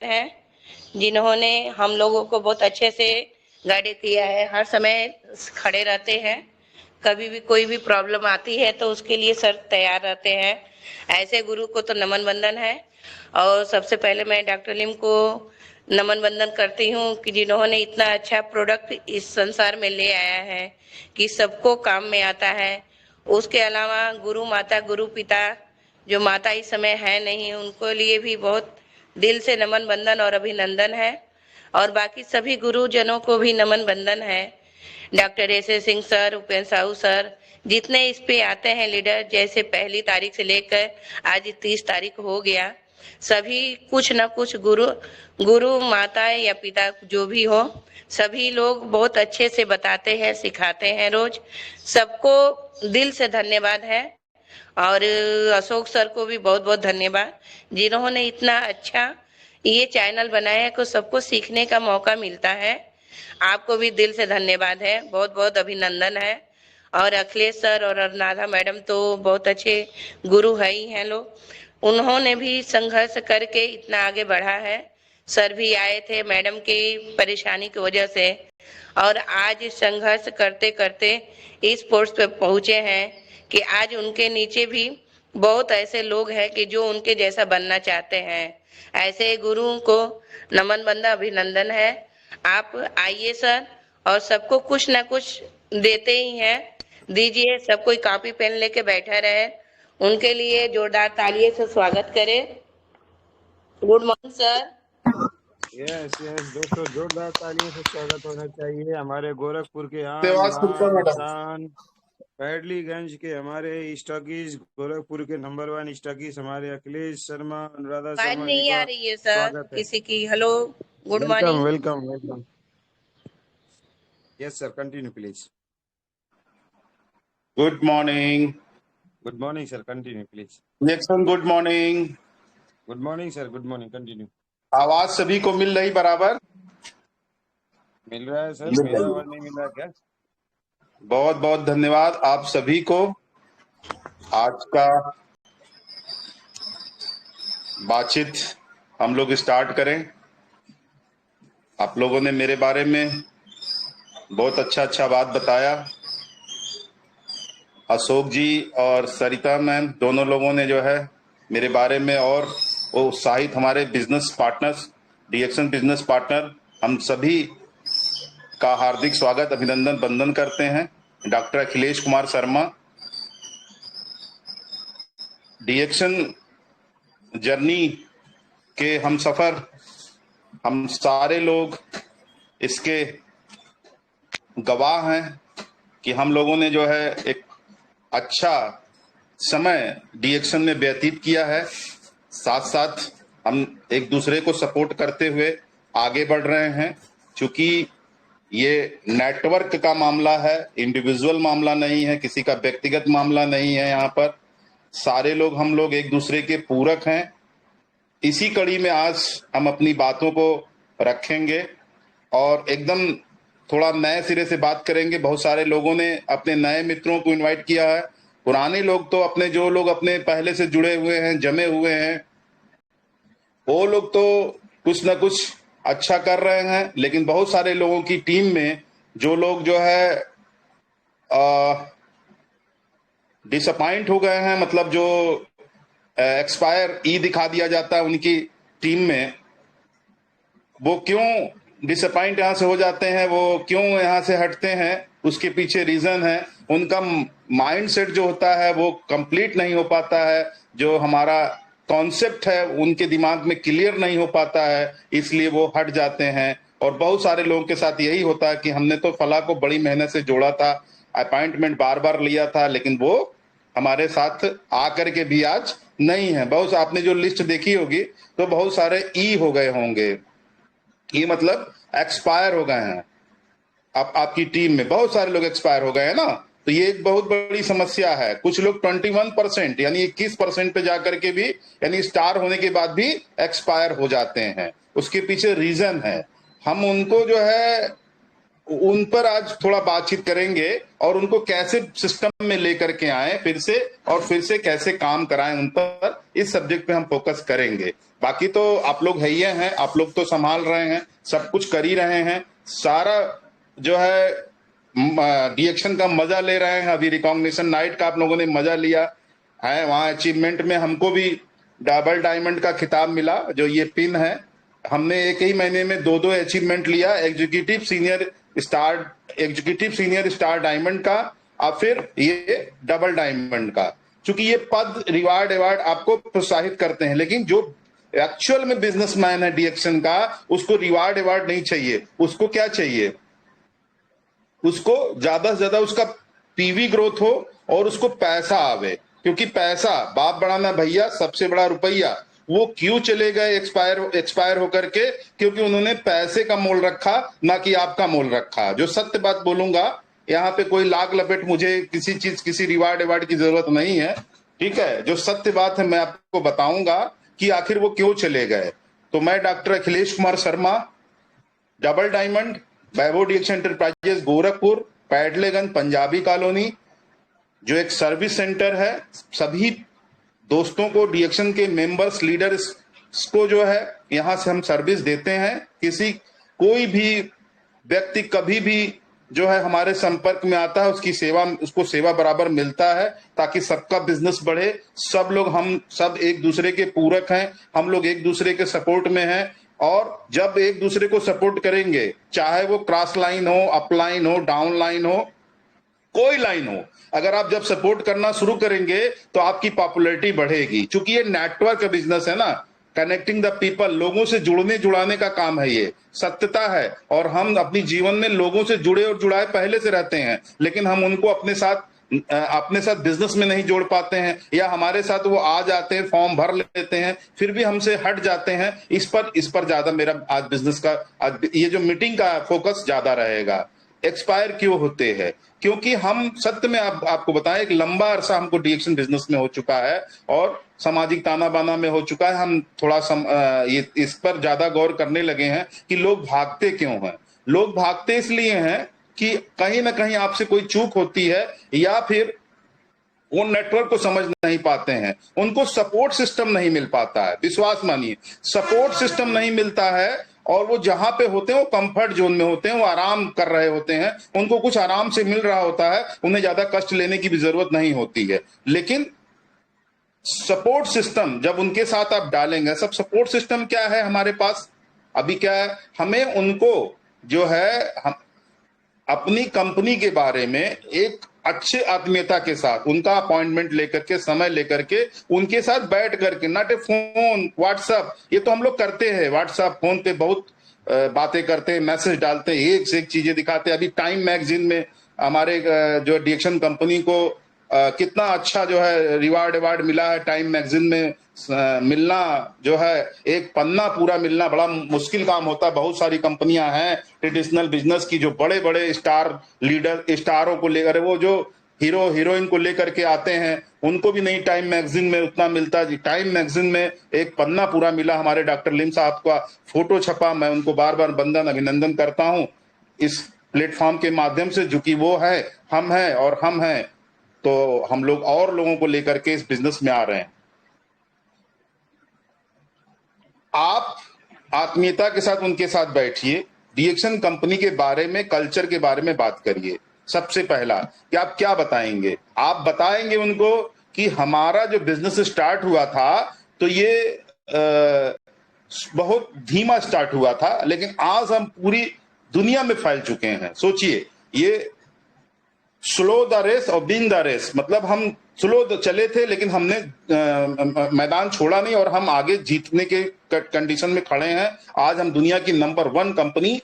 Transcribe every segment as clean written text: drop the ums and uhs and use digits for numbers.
हैं जिन्होंने हम लोगों को बहुत अच्छे से गाइड किया है, हर समय खड़े रहते हैं। कभी भी कोई भी प्रॉब्लम आती है तो उसके लिए सर तैयार रहते हैं। ऐसे गुरु को तो नमन वंदन है। और सबसे पहले मैं डॉक्टर लिम को नमन वंदन करती हूँ कि जिन्होंने इतना अच्छा प्रोडक्ट इस संसार में ले आया है कि सबको काम में आता है। उसके अलावा गुरु माता गुरु पिता जो माता इस समय है नहीं, उनको लिए भी बहुत दिल से नमन वंदन और अभिनंदन है। और बाकी सभी गुरुजनों को भी नमन वंदन है। Doctor S Singh sir, Upendra Sahu sir, जितने इस पे आते हैं लीडर, जैसे 1 तारीख से लेकर आज 30 तारीख हो गया, सभी कुछ न कुछ गुरु गुरु माता या पिता जो भी हो, सभी लोग बहुत अच्छे से बताते हैं, सिखाते हैं रोज। सबको दिल से धन्यवाद है। और अशोक सर को भी बहुत बहुत धन्यवाद, जिन्होंने इतना अच्छा ये चैनल बनाया है कि सबको सीखने का मौका मिलता है। आपको भी दिल से धन्यवाद है, बहुत बहुत अभिनंदन है। और अखिलेश सर और राधा मैडम तो बहुत अच्छे गुरु है ही हैं लोग, उन्होंने भी संघर्ष करके इतना आगे बढ़ा है। सर भी आए थे मैडम की परेशानी की वजह से, और आज संघर्ष करते करते इस पोस्ट पे पहुंचे हैं कि आज उनके नीचे भी बहुत ऐसे लोग हैं कि जो उनके जैसा बनना चाहते हैं। ऐसे गुरुओं को नमन बंदा अभिनंदन है। आप आइए सर, और सबको कुछ ना कुछ देते ही हैं, दीजिए। सब कोई कॉपी पेन लेके बैठा रहे, उनके लिए जोरदार तालियों से स्वागत करें। Good morning sir. यस दोस्तों, जोरदार तालियों से स्वागत होना चाहिए हमारे गोरखपुर के देवास पुष्कर मैडम। शान पैडलीगंज के हमारे स्टॉकीज, गोरखपुर के नंबर 1 स्टॉकीज हमारे अखिलेश शर्मा, अनुराधा आवाज शर्मा जी नहीं आ का रही है सर स्वागत है। किसी की। Hello, good welcome morning. Welcome welcome. Yes sir, continue please. Good morning. Good morning sir, continue please. Jackson good morning. Good morning sir, good morning, continue. आवाज सभी को मिल रही बराबर? मिल रहा है सर, मिल मेरा रही आवाज है। नहीं मिल रहा क्या? बहुत बहुत धन्यवाद आप सभी को। आज का बातचीत हम लोग स्टार्ट करें। आप लोगों ने मेरे बारे में बहुत अच्छा बात बताया। अशोक जी और सरिता मैम दोनों लोगों ने जो है मेरे बारे में, और वो उत्साहित हमारे बिजनेस पार्टनर्स, डीएक्शन बिजनेस पार्टनर, हम सभी का हार्दिक स्वागत अभिनंदन वंदन करते हैं। डॉक्टर अखिलेश कुमार शर्मा, डीएक्शन जर्नी के हम सफर, हम सारे लोग इसके गवाह हैं कि हम लोगों ने जो है एक अच्छा समय डीएक्शन में व्यतीत किया है। साथ साथ हम एक दूसरे को सपोर्ट करते हुए आगे बढ़ रहे हैं। क्योंकि ये नेटवर्क का मामला है, इंडिविजुअल मामला नहीं है, किसी का व्यक्तिगत मामला नहीं है। यहाँ पर सारे लोग, हम लोग एक दूसरे के पूरक हैं। इसी कड़ी में आज हम अपनी बातों को रखेंगे और एकदम थोड़ा नए सिरे से बात करेंगे। बहुत सारे लोगों ने अपने नए मित्रों को इनवाइट किया है। पुराने लोग तो अपने, जो लोग अपने पहले से जुड़े हुए हैं, जमे हुए हैं, वो लोग तो कुछ ना कुछ अच्छा कर रहे हैं। लेकिन बहुत सारे लोगों की टीम में जो लोग जो है डिसअपॉइंट हो गए हैं, मतलब जो एक्सपायर ई दिखा दिया जाता है उनकी टीम में, वो क्यों डिसअपॉइंट यहाँ से हो जाते हैं, वो क्यों यहाँ से हटते हैं, उसके पीछे रीजन है उनका माइंडसेट जो होता है वो कंप्लीट नहीं हो पाता है। जो हमारा कॉन्सेप्ट है उनके दिमाग में क्लियर नहीं हो पाता है, इसलिए वो हट जाते हैं। और बहुत सारे लोगों के साथ यही होता है कि हमने तो फला को बड़ी मेहनत से जोड़ा था, अपॉइंटमेंट बार बार लिया था, लेकिन वो हमारे साथ आकर के भी आज नहीं है। बहुत आपने जो लिस्ट देखी होगी तो बहुत सारे ई हो गए होंगे, ये मतलब एक्सपायर हो गए हैं। अब आपकी टीम में बहुत सारे लोग एक्सपायर हो गए हैं ना, तो ये एक बहुत बड़ी समस्या है। कुछ लोग 21% यानी 21% पे जाकर के भी, यानी स्टार होने के बाद भी एक्सपायर हो जाते हैं। उसके पीछे रीजन है, हम उनको जो है उन पर आज थोड़ा बातचीत करेंगे और उनको कैसे सिस्टम में लेकर के आए फिर से, और फिर से कैसे काम कराएं, उन पर इस सब्जेक्ट पे हम फोकस करेंगे। बाकी तो आप लोग है ही हैं, आप लोग तो संभाल रहे हैं, सब कुछ कर ही रहे हैं, सारा जो है डीएक्शन का मजा ले रहे हैं। अभी रिकॉग्निशन नाइट का आप लोगों ने मजा लिया है, वहां अचीवमेंट में हमको भी डबल डायमंड का खिताब मिला। जो ये पिन है, हमने एक ही महीने में 2 अचीवमेंट लिया, एग्जीक्यूटिव सीनियर स्टार डायमंड का और फिर ये डबल डायमंड का। क्योंकि ये पद रिवार्ड अवार्ड आपको प्रोत्साहित करते हैं, लेकिन जो एक्चुअल में बिजनेसमैन है डीएक्शन का, उसको रिवार्ड अवार्ड नहीं चाहिए। उसको क्या चाहिए? उसको ज्यादा से ज्यादा उसका पीवी ग्रोथ हो और उसको पैसा आवे। क्योंकि पैसा बाप बड़ा ना भैया, सबसे बड़ा रुपया। वो क्यों चले गए एक्सपायर होकर के? क्योंकि उन्होंने पैसे का मोल रखा, ना कि आपका मोल रखा। जो सत्य बात बोलूंगा, यहाँ पे कोई लाग लपेट, मुझे किसी चीज किसी रिवार्ड अवार्ड की जरूरत नहीं है, ठीक है। जो सत्य बात है मैं आपको बताऊंगा कि आखिर वो क्यों चले गए। तो मैं doctor Akhilesh Kumar Sharma, double diamond, Vaibhav DXN enterprises Gorakhpur, Padleganj Punjabi colony, जो एक सर्विस सेंटर है। सभी दोस्तों को, डीएक्शन के मेंबर्स लीडर्स को जो है यहां से हम सर्विस देते हैं। कोई भी व्यक्ति कभी भी जो है हमारे संपर्क में आता है, उसको सेवा बराबर मिलता है, ताकि सबका बिजनेस बढ़े। सब लोग, हम सब एक दूसरे के पूरक हैं, हम लोग एक दूसरे के सपोर्ट में हैं। और जब एक दूसरे को सपोर्ट करेंगे, चाहे वो क्रॉस लाइन हो, अप लाइन हो, डाउन लाइन हो, कोई लाइन हो, अगर आप जब सपोर्ट करना शुरू करेंगे तो आपकी पॉपुलैरिटी बढ़ेगी। क्योंकि ये नेटवर्क बिजनेस है ना, कनेक्टिंग द पीपल, लोगों से जुड़ने का काम है, ये सत्यता है। और हम अपनी जीवन में लोगों से जुड़े और जुड़ाए पहले से रहते हैं, लेकिन हम उनको अपने साथ बिजनेस में नहीं जोड़ पाते हैं, या हमारे साथ वो आ जाते हैं, फॉर्म भर लेते हैं, फिर भी हमसे हट जाते हैं। इस पर ज्यादा मेरा आज बिजनेस का, आज ये जो मीटिंग का फोकस ज्यादा रहेगा। एक्सपायर क्यों होते हैं? क्योंकि हम सत्य में आपको बताएं, एक लंबा अरसा हमको डीएक्शन बिजनेस में हो चुका है और सामाजिक ताना बाना में हो चुका है। हम थोड़ा इस पर ज्यादा गौर करने लगे हैं कि लोग भागते क्यों हैं। लोग भागते इसलिए हैं कि कहीं ना कहीं आपसे कोई चूक होती है, या फिर वो नेटवर्क को समझ नहीं पाते हैं, उनको सपोर्ट सिस्टम नहीं मिल पाता है। विश्वास मानिए, सपोर्ट सिस्टम नहीं मिलता है, और वो जहां पे होते हैं वो कंफर्ट जोन में होते हैं, वो आराम कर रहे होते हैं, उनको कुछ आराम से मिल रहा होता है, उन्हें ज्यादा कष्ट लेने की भी जरूरत नहीं होती है। लेकिन सपोर्ट सिस्टम जब उनके साथ आप डालेंगे, सब सपोर्ट सिस्टम क्या है हमारे पास अभी, क्या है, हमें उनको जो है, हम अपनी कंपनी के बारे में एक अच्छे आत्मीयता के साथ, उनका अपॉइंटमेंट लेकर के, समय लेकर के, उनके साथ बैठ करके, नॉट ए फोन व्हाट्सएप, ये तो हम लोग करते हैं, व्हाट्सएप फोन पे बहुत बातें करते हैं, मैसेज डालते हैं, एक से एक चीजें दिखाते हैं। अभी टाइम मैगजीन में हमारे जो डीएक्शन कंपनी को कितना अच्छा जो है रिवार्ड अवार्ड मिला है। टाइम मैगजीन में मिलना जो है, एक पन्ना पूरा मिलना बड़ा मुश्किल काम होता है। बहुत सारी कंपनियां हैं ट्रेडिशनल बिजनेस की, जो बड़े बड़े स्टारों को लेकर, वो जो हीरो हीरोइन को लेकर के आते हैं, उनको भी नहीं टाइम मैगजीन में उतना मिलता जी। टाइम मैगजीन में एक पन्ना पूरा मिला हमारे डॉक्टर लिम साहब का, फोटो छपा। मैं उनको बार बार वंदन अभिनंदन करता हूं इस प्लेटफॉर्म के माध्यम से, जो कि वो है, हम हैं और हम हैं, तो हम लोग और लोगों को लेकर के इस बिजनेस में आ रहे हैं। आप आत्मीयता के साथ उनके साथ बैठिए, डीएक्शन कंपनी के बारे में, कल्चर के बारे में बात करिए। सबसे पहला कि आप क्या बताएंगे? आप बताएंगे उनको कि हमारा जो बिजनेस स्टार्ट हुआ था, तो ये बहुत धीमा स्टार्ट हुआ था, लेकिन आज हम पूरी दुनिया में फैल चुके हैं। सोचिए, ये स्लो द रेस और विन द रेस, मतलब हम स्लो चले थे, लेकिन हमने मैदान छोड़ा नहीं, और हम आगे जीतने के कंडीशन में खड़े हैं। आज हम दुनिया की नंबर 1 कंपनी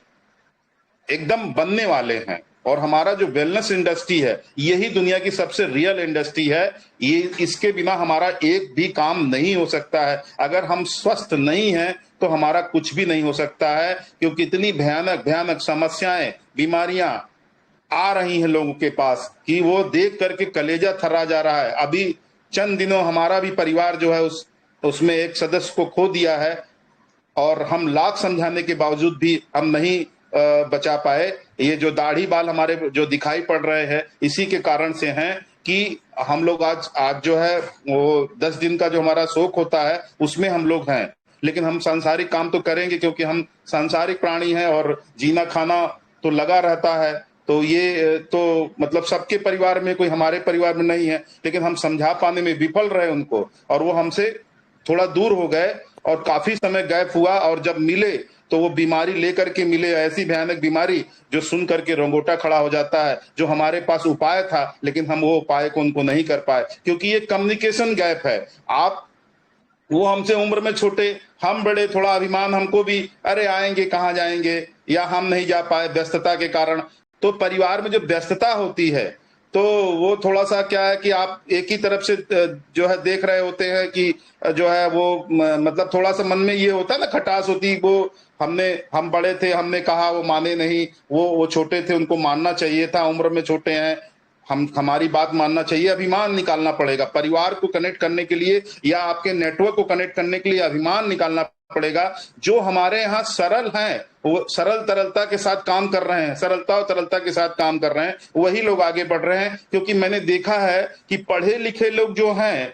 एकदम बनने वाले हैं। और हमारा जो वेलनेस इंडस्ट्री है, यही दुनिया की सबसे रियल इंडस्ट्री है। ये, इसके बिना हमारा एक भी काम नहीं हो सकता है। अगर हम स्वस्थ नहीं हैं तो हमारा कुछ भी नहीं हो सकता है, क्योंकि इतनी भयानक भयानक समस्याएं, बीमारियां आ रही हैं लोगों के पास कि वो देख करके कलेजा थर्रा जा रहा है। अभी चंद दिनों हमारा भी परिवार जो है उसमें एक सदस्य को खो दिया है, और हम लाख समझाने के बावजूद भी हम नहीं बचा पाए। ये जो दाढ़ी बाल हमारे जो दिखाई पड़ रहे हैं इसी के कारण से हैं कि हम लोग आज जो है वो 10 दिन का जो हमारा शोक होता है उसमें हम लोग हैं, लेकिन हम सांसारिक काम तो करेंगे क्योंकि हम सांसारिक प्राणी हैं और जीना खाना तो लगा रहता है। तो ये तो मतलब सबके परिवार में, कोई हमारे परिवार में नहीं है, लेकिन हम समझा पाने में विफल रहे उनको और वो हमसे थोड़ा दूर हो गए और काफी समय गैप हुआ। और जब मिले तो वो बीमारी लेकर के मिले, ऐसी भयानक बीमारी जो सुन करके रोंगोटा खड़ा हो जाता है, जो हमारे पास उपाय था लेकिन हम वो उपाय को उनको नहीं कर पाए क्योंकि ये कम्युनिकेशन गैप है। वो हमसे उम्र में छोटे, हम बड़े, थोड़ा अभिमान हमको भी, अरे आएंगे कहाँ जाएंगे, या हम नहीं जा पाए व्यस्तता के कारण। तो परिवार में जो व्यस्तता होती है तो वो थोड़ा सा क्या है कि आप एक ही तरफ से जो है देख रहे होते हैं कि जो है वो मतलब थोड़ा सा मन में ये होता है ना, खटास होती, वो हम बड़े थे, हमने कहा, वो माने नहीं, वो छोटे थे, उनको मानना चाहिए था, उम्र में छोटे हैं, हमारी बात मानना चाहिए। अभिमान निकालना पड़ेगा परिवार को कनेक्ट करने के लिए या आपके नेटवर्क को कनेक्ट करने के लिए, अभिमान निकालना पड़ेगा। जो हमारे यहाँ सरल हैं, वो सरल तरलता के साथ काम कर रहे हैं, सरलता और तरलता के साथ काम कर रहे हैं, वही लोग आगे बढ़ रहे हैं। क्योंकि मैंने देखा है कि पढ़े लिखे लोग जो हैं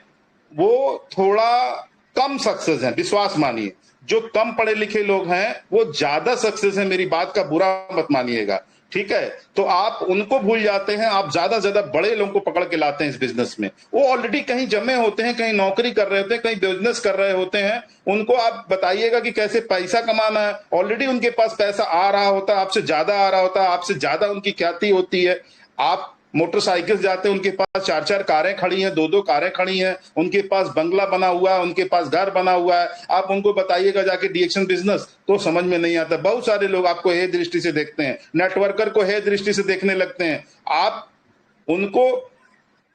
वो थोड़ा कम सक्सेस हैं, विश्वास मानिए। जो कम पढ़े लिखे लोग हैं वो ज्यादा सक्सेस है, मेरी बात का बुरा मत मानिएगा, ठीक है। तो आप उनको भूल जाते हैं, आप ज्यादा से ज्यादा बड़े लोगों को पकड़ के लाते हैं इस बिजनेस में। वो ऑलरेडी कहीं जमे होते हैं, कहीं नौकरी कर रहे होते हैं, कहीं बिजनेस कर रहे होते हैं। उनको आप बताइएगा कि कैसे पैसा कमाना है, ऑलरेडी उनके पास पैसा आ रहा होता है, आपसे ज्यादा आ रहा होता है, आपसे ज्यादा उनकी ख्याति होती है। आप मोटरसाइकिल जाते हैं, उनके पास 4-4 कारें खड़ी हैं, 2-2 कारें खड़ी हैं, उनके पास बंगला बना हुआ है, उनके पास घर बना हुआ है। आप उनको बताइएगा जाके डीएक्शन बिजनेस, तो समझ में नहीं आता। बहुत सारे लोग आपको हे दृष्टि से देखते हैं, नेटवर्कर को हे दृष्टि से देखने लगते हैं। आप उनको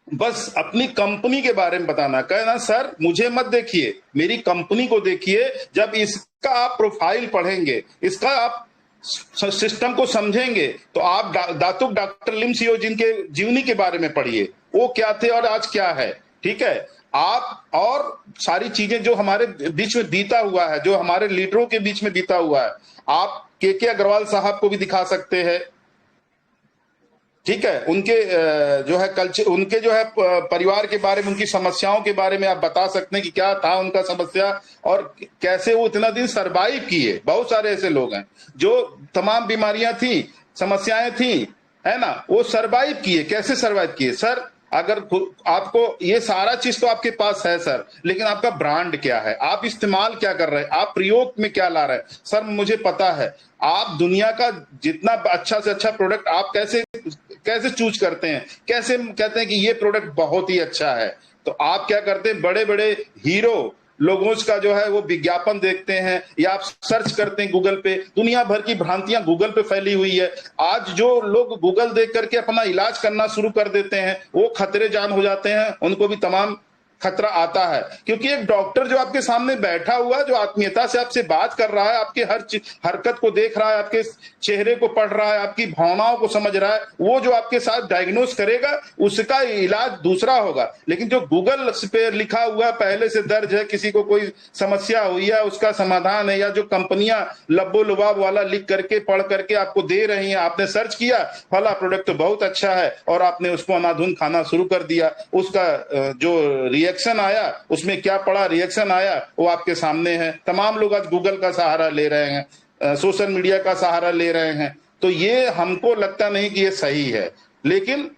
बस अपनी कंपनी के बारे में बताना, कहना सर मुझे मत देखिए, मेरी कंपनी को देखिए। जब इसका आप प्रोफाइल पढ़ेंगे, इसका आप सिस्टम को समझेंगे, तो आप दातुक डॉक्टर लिम सियो जिनके जीवनी के बारे में पढ़िए, वो क्या थे और आज क्या है, ठीक है। आप और सारी चीजें जो हमारे बीच में बीता हुआ है, जो हमारे लीडरों के बीच में बीता हुआ है, आप के अग्रवाल साहब को भी दिखा सकते हैं, ठीक है। उनके जो है कल्चर, उनके जो है परिवार के बारे में, उनकी समस्याओं के बारे में आप बता सकते हैं कि क्या था उनका समस्या और कैसे वो इतना दिन सरवाइव किए। बहुत सारे ऐसे लोग हैं जो तमाम बीमारियां थी, समस्याएं थी, है ना, वो सरवाइव किए। कैसे सरवाइव किए सर? अगर आपको ये सारा चीज तो आपके पास है सर, लेकिन आपका ब्रांड क्या है, आप इस्तेमाल क्या कर रहे हैं, आप प्रयोग में क्या ला रहे हैं? सर मुझे पता है, आप दुनिया का जितना अच्छा से अच्छा प्रोडक्ट आप कैसे चूज करते हैं, कैसे कहते हैं कि ये प्रोडक्ट बहुत ही अच्छा है। तो आप क्या करते हैं, बड़े बड़े हीरो लोगों का जो है वो विज्ञापन देखते हैं या आप सर्च करते हैं गूगल पे। दुनिया भर की भ्रांतियां गूगल पे फैली हुई है। आज जो लोग गूगल देख करके अपना इलाज करना शुरू कर देते हैं वो खतरे जान हो जाते हैं, उनको भी तमाम खतरा आता है। क्योंकि एक डॉक्टर जो आपके सामने बैठा हुआ है, जो आत्मीयता से आपसे बात कर रहा है, आपके हर हरकत को देख रहा है, आपके चेहरे को पढ़ रहा है, आपकी भावनाओं को समझ रहा है, वो जो आपके साथ डायग्नोस करेगा उसका इलाज दूसरा होगा। लेकिन जो गूगल पे लिखा हुआ पहले से दर्ज है, किसी को कोई समस्या हुई है उसका समाधान है, या जो कंपनियां लब्बो लुबाब वाला लिख करके पढ़ करके आपको दे रही हैं, आपने सर्च किया फला प्रोडक्ट तो बहुत अच्छा है और आपने उसको अनाधुन खाना शुरू कर दिया, उसका जो रिएक्शन आया, उसमें क्या पड़ा रिएक्शन आया, वो आपके सामने है। तमाम लोग आज गूगल का सहारा ले रहे हैं, सोशल मीडिया का सहारा ले रहे हैं। तो ये हमको लगता नहीं कि ये सही है, लेकिन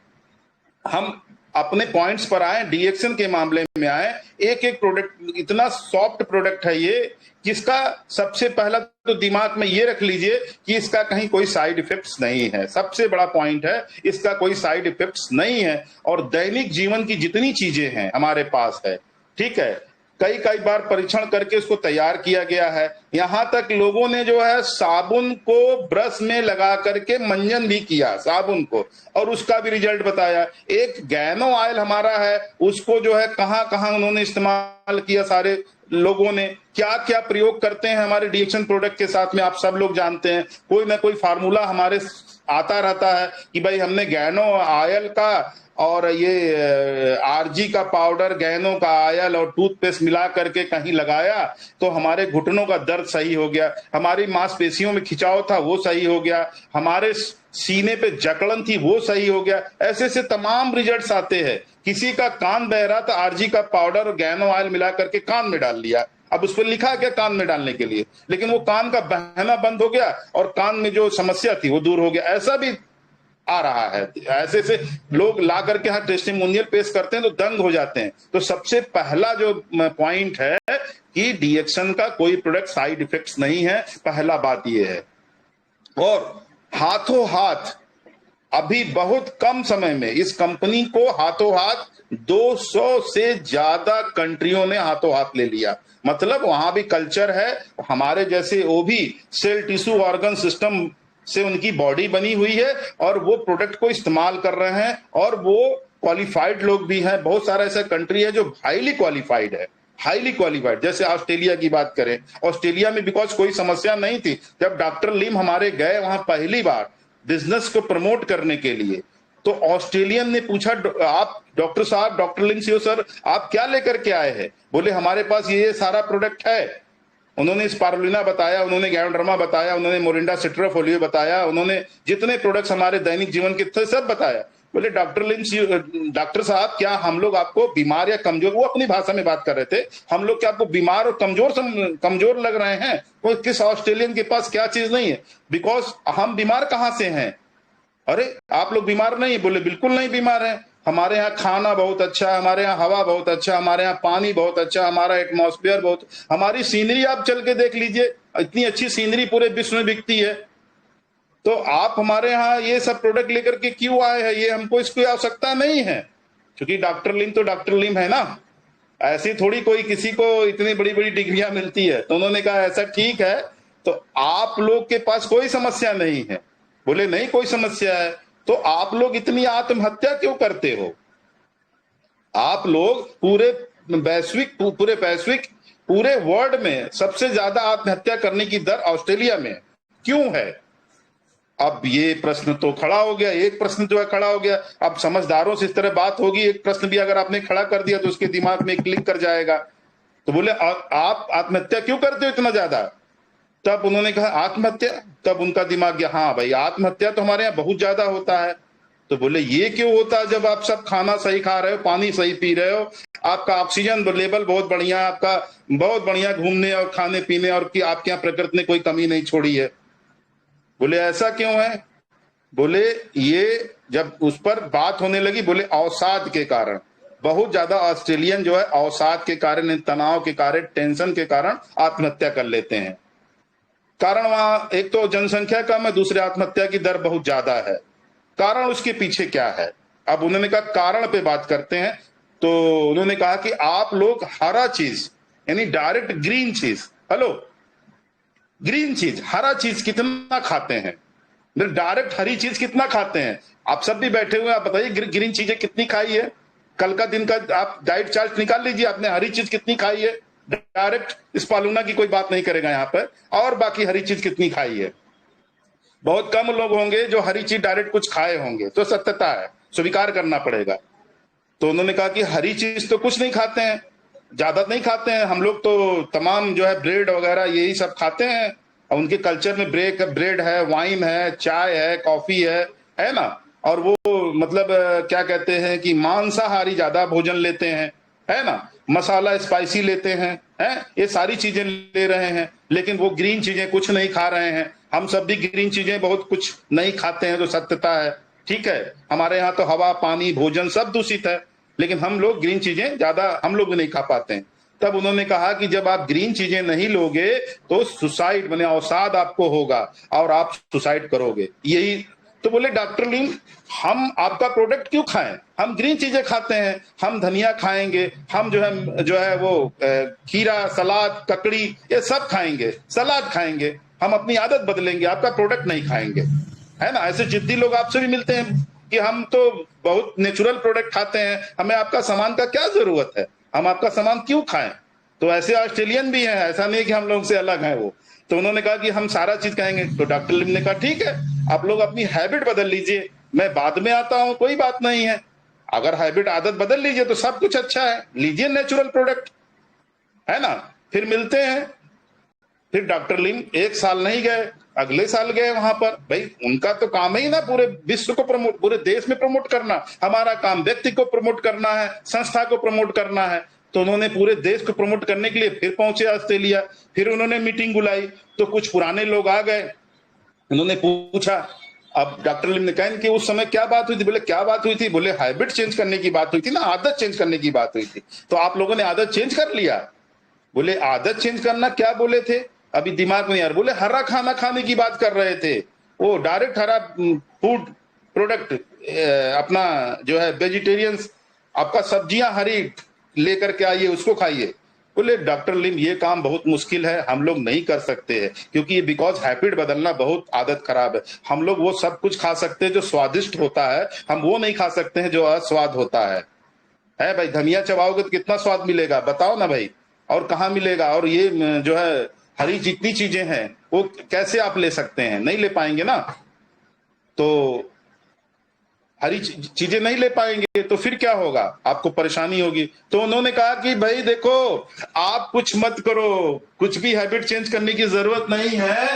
हम अपने पॉइंट्स पर आए, डीएक्शन के मामले में आए। एक एक प्रोडक्ट इतना सॉफ्ट प्रोडक्ट है ये, जिसका सबसे पहला तो दिमाग में ये रख लीजिए कि इसका कहीं कोई साइड इफेक्ट्स नहीं है। सबसे बड़ा पॉइंट है इसका कोई साइड इफेक्ट्स नहीं है। और दैनिक जीवन की जितनी चीजें हैं हमारे पास है, ठीक है, कई बार परीक्षण करके उसको तैयार किया गया है। यहां तक लोगों ने जो है साबुन को ब्रश में लगा करके मंजन भी किया साबुन को, और उसका भी रिजल्ट बताया। एक गैनो ऑयल हमारा है, उसको जो है कहां कहां उन्होंने इस्तेमाल किया, सारे लोगों ने क्या क्या प्रयोग करते हैं हमारे डीएक्शन प्रोडक्ट के साथ में, आप सब लोग जानते हैं। कोई ना कोई फार्मूला हमारे आता रहता है कि भाई हमने गैनो ऑयल का और ये आरजी का पाउडर, गैनो का ऑयल और टूथपेस्ट मिला करके कहीं लगाया तो हमारे घुटनों का दर्द सही हो गया, हमारी मांसपेशियों में खिंचाव था वो सही हो गया, हमारे सीने पे जकड़न थी वो सही हो गया। ऐसे ऐसे तमाम रिजल्ट्स आते हैं। किसी का कान बह रहा था, आरजी का पाउडर और गैनो ऑयल मिला करके कान में डाल लिया। अब उस पर लिखा क्या कान में डालने के लिए, लेकिन वो कान का बहना बंद हो गया और कान में जो समस्या थी वो दूर हो गया। ऐसा भी आ रहा है। ऐसे से लोग ला करके यहाँ टेस्टिमोनियल पेश करते हैं तो दंग हो जाते हैं। तो सबसे पहला जो पॉइंट है कि डीएक्शन का कोई प्रोडक्ट साइड इफेक्ट्स नहीं है, पहला बात ये है। और हाथों हाथ अभी बहुत कम समय में इस कंपनी को हाथों हाथ 200 से ज्यादा कंट्रियों ने हाथों हाथ ले लिया। मतलब वहां भी कल्चर है, हमारे जैसे वो भी सेल टिश्यू ऑर्गन सिस्टम से उनकी बॉडी बनी हुई है और वो प्रोडक्ट को इस्तेमाल कर रहे हैं और वो क्वालिफाइड लोग भी हैं। बहुत सारा ऐसा कंट्री है जो हाईली क्वालिफाइड है, हाईली क्वालिफाइड। जैसे ऑस्ट्रेलिया की बात करें, ऑस्ट्रेलिया में बिकॉज कोई समस्या नहीं थी, जब डॉक्टर लिम हमारे गए वहां पहली बार बिजनेस को प्रमोट करने के लिए, तो ऑस्ट्रेलियन ने पूछा आप डॉक्टर साहब, डॉक्टर लिम सीओ सर आप क्या लेकर के आए हैं? बोले हमारे पास ये सारा प्रोडक्ट है। उन्होंने स्पारुलिना बताया, उन्होंने गैनोडर्मा बताया, उन्होंने मोरिंडा सिट्राफोलियो बताया, उन्होंने जितने प्रोडक्ट्स हमारे दैनिक जीवन के थे सब बताया। बोले डॉक्टर साहब क्या हम लोग आपको बीमार या कमजोर, वो अपनी भाषा में बात कर रहे थे, हम लोग क्या आपको बीमार और कमजोर लग रहे हैं? वो किस ऑस्ट्रेलियन के पास क्या चीज नहीं है? बिकॉज हम बीमार कहां से हैं? अरे आप लोग बीमार नहीं है? बोले बिल्कुल नहीं बीमार है, हमारे यहाँ खाना बहुत अच्छा, हमारे यहाँ हवा बहुत अच्छा, हमारे यहाँ पानी बहुत अच्छा, हमारा एटमॉस्फेयर बहुत, हमारी सीनरी आप चल के देख लीजिए, इतनी अच्छी सीनरी पूरे विश्व में बिकती है। तो आप हमारे यहाँ ये सब प्रोडक्ट लेकर के क्यों आए हैं? ये हमको इसकी आवश्यकता नहीं है। क्योंकि डॉक्टर लिम तो डॉक्टर लिम है ना, ऐसी थोड़ी कोई किसी को इतनी बड़ी बड़ी डिग्रियां मिलती है। तो उन्होंने कहा ऐसा ठीक है, तो आप लोग के पास कोई समस्या नहीं है? बोले नहीं कोई समस्या है। तो आप लोग इतनी आत्महत्या क्यों करते हो? आप लोग पूरे वर्ल्ड में सबसे ज्यादा आत्महत्या करने की दर ऑस्ट्रेलिया में क्यों है? अब ये प्रश्न तो खड़ा हो गया, एक प्रश्न जो है खड़ा हो गया। अब समझदारों से इस तरह बात होगी, एक प्रश्न भी अगर आपने खड़ा कर दिया तो उसके दिमाग में क्लिक कर जाएगा। तो बोले आप आत्महत्या क्यों करते हो इतना ज्यादा? तब उन्होंने कहा आत्महत्या, तब उनका दिमाग गया हाँ भाई आत्महत्या तो हमारे यहाँ बहुत ज्यादा होता है। तो बोले ये क्यों होता है? जब आप सब खाना सही खा रहे हो, पानी सही पी रहे हो, आपका ऑक्सीजन लेवल बहुत बढ़िया, आपका बहुत बढ़िया घूमने और खाने पीने और कि आपके यहाँ प्रकृति ने कोई कमी नहीं छोड़ी है। बोले ऐसा क्यों है? बोले ये जब उस पर बात होने लगी, बोले अवसाद के कारण, बहुत ज्यादा ऑस्ट्रेलियन जो है अवसाद के कारण, तनाव के कारण, टेंशन के कारण आत्महत्या कर लेते हैं। कारण वहां एक तो जनसंख्या कम है, दूसरे आत्महत्या की दर बहुत ज्यादा है। कारण उसके पीछे क्या है? अब उन्होंने कहा कारण पे बात करते हैं। तो उन्होंने कहा कि आप लोग हरा चीज यानी डायरेक्ट ग्रीन चीज, हेलो ग्रीन चीज, हरा चीज कितना खाते हैं? डायरेक्ट हरी चीज कितना खाते हैं? आप सब भी बैठे हुए हैं, आप बताइए ग्रीन चीजें कितनी खाई है? कल का दिन का आप डाइट चार्ट निकाल लीजिए, आपने हरी चीज कितनी खाई है? डायरेक्ट स्पालुना की कोई बात नहीं करेगा यहाँ पर, और बाकी हरी चीज कितनी खाई है? बहुत कम लोग होंगे जो हरी चीज डायरेक्ट कुछ खाए होंगे, तो सत्यता है, स्वीकार करना पड़ेगा। तो उन्होंने कहा कि हरी चीज तो कुछ नहीं खाते हैं, ज्यादा नहीं खाते हैं, हम लोग तो तमाम जो है ब्रेड वगैरह यही सब खाते हैं, और उनके कल्चर में ब्रेड है, वाइन है, चाय है, कॉफी है ना, और वो मतलब क्या कहते हैं कि मांसाहारी ज्यादा भोजन लेते हैं, है ना, मसाला स्पाइसी लेते हैं, ये सारी चीजें ले रहे हैं, लेकिन वो ग्रीन चीजें कुछ नहीं खा रहे हैं। हम सब भी ग्रीन चीजें बहुत कुछ नहीं खाते हैं, तो सत्यता है, ठीक है। हमारे यहाँ तो हवा, पानी, भोजन सब दूषित है, लेकिन हम लोग ग्रीन चीजें ज्यादा हम लोग भी नहीं खा पाते हैं। तब उन्होंने कहा कि जब आप ग्रीन चीजें नहीं लोगे तो सुसाइड माने अवसाद आपको होगा और आप सुसाइड करोगे, यही। तो बोले डॉक्टर लिम हम आपका प्रोडक्ट क्यों खाएं? हम ग्रीन चीजें खाते हैं, हम धनिया खाएंगे, हम जो है वो खीरा, सलाद, ककड़ी ये सब खाएंगे, सलाद खाएंगे, हम अपनी आदत बदलेंगे, आपका प्रोडक्ट नहीं खाएंगे, है ना। ऐसे जिद्दी लोग आपसे भी मिलते हैं कि हम तो बहुत नेचुरल प्रोडक्ट खाते हैं, हमें आपका सामान का क्या जरूरत है, हम आपका सामान क्यों खाएं? तो ऐसे ऑस्ट्रेलियन भी हैं, ऐसा नहीं कि हम लोग से अलग हैं वो। तो उन्होंने कहा कि हम सारा चीज कहेंगे। तो डॉक्टर लिम ने कहा ठीक है, आप लोग अपनी हैबिट बदल लीजिए, मैं बाद में आता हूं, कोई बात नहीं है। अगर हैबिट आदत बदल लीजिए तो सब कुछ अच्छा है, लीजिए नेचुरल प्रोडक्ट, है ना। फिर मिलते हैं। फिर डॉक्टर लिम 1 साल नहीं गए, अगले साल गए वहां पर। भाई उनका तो काम ही ना पूरे विश्व को प्रमोट, पूरे देश में प्रमोट करना। हमारा काम व्यक्ति को प्रमोट करना है, संस्था को प्रमोट करना है। तो उन्होंने पूरे देश को प्रमोट करने के लिए फिर पहुंचे ऑस्ट्रेलिया। फिर उन्होंने मीटिंग बुलाई, तो कुछ पुराने लोग आ गए। उन्होंने पूछा, अब डॉक्टर लिम ने कहा कि उस समय क्या बात हुई थी? बोले क्या बात हुई थी? बोले हैबिट चेंज करने की बात हुई थी ना, आदत चेंज करने की बात हुई थी। तो आप लोगों ने आदत चेंज कर लिया? बोले आदत चेंज करना क्या बोले थे, अभी दिमाग में यार। बोले हरा खाना खाने की बात कर रहे थे, वो डायरेक्ट हरा फूड प्रोडक्ट, अपना जो है वेजिटेरियंस, आपका सब्जियां हरी लेकर के आइए, उसको खाइए। बोले डॉक्टर लिम ये काम बहुत मुश्किल है, हम लोग नहीं कर सकते हैं, क्योंकि ये बिकॉज हैबिट बदलना बहुत आदत खराब है। हम लोग वो सब कुछ खा सकते हैं जो स्वादिष्ट होता है, हम वो नहीं खा सकते हैं जो अस्वाद होता है भाई। धनिया चबाओगे तो कितना स्वाद मिलेगा, बताओ ना भाई, और कहाँ मिलेगा? और ये जो है हरी जितनी चीजें हैं वो कैसे आप ले सकते हैं? नहीं ले पाएंगे ना। तो हरी चीजें नहीं ले पाएंगे तो फिर क्या होगा, आपको परेशानी होगी। तो उन्होंने कहा कि भाई देखो, आप कुछ मत करो, कुछ भी हैबिट चेंज करने की जरूरत नहीं है।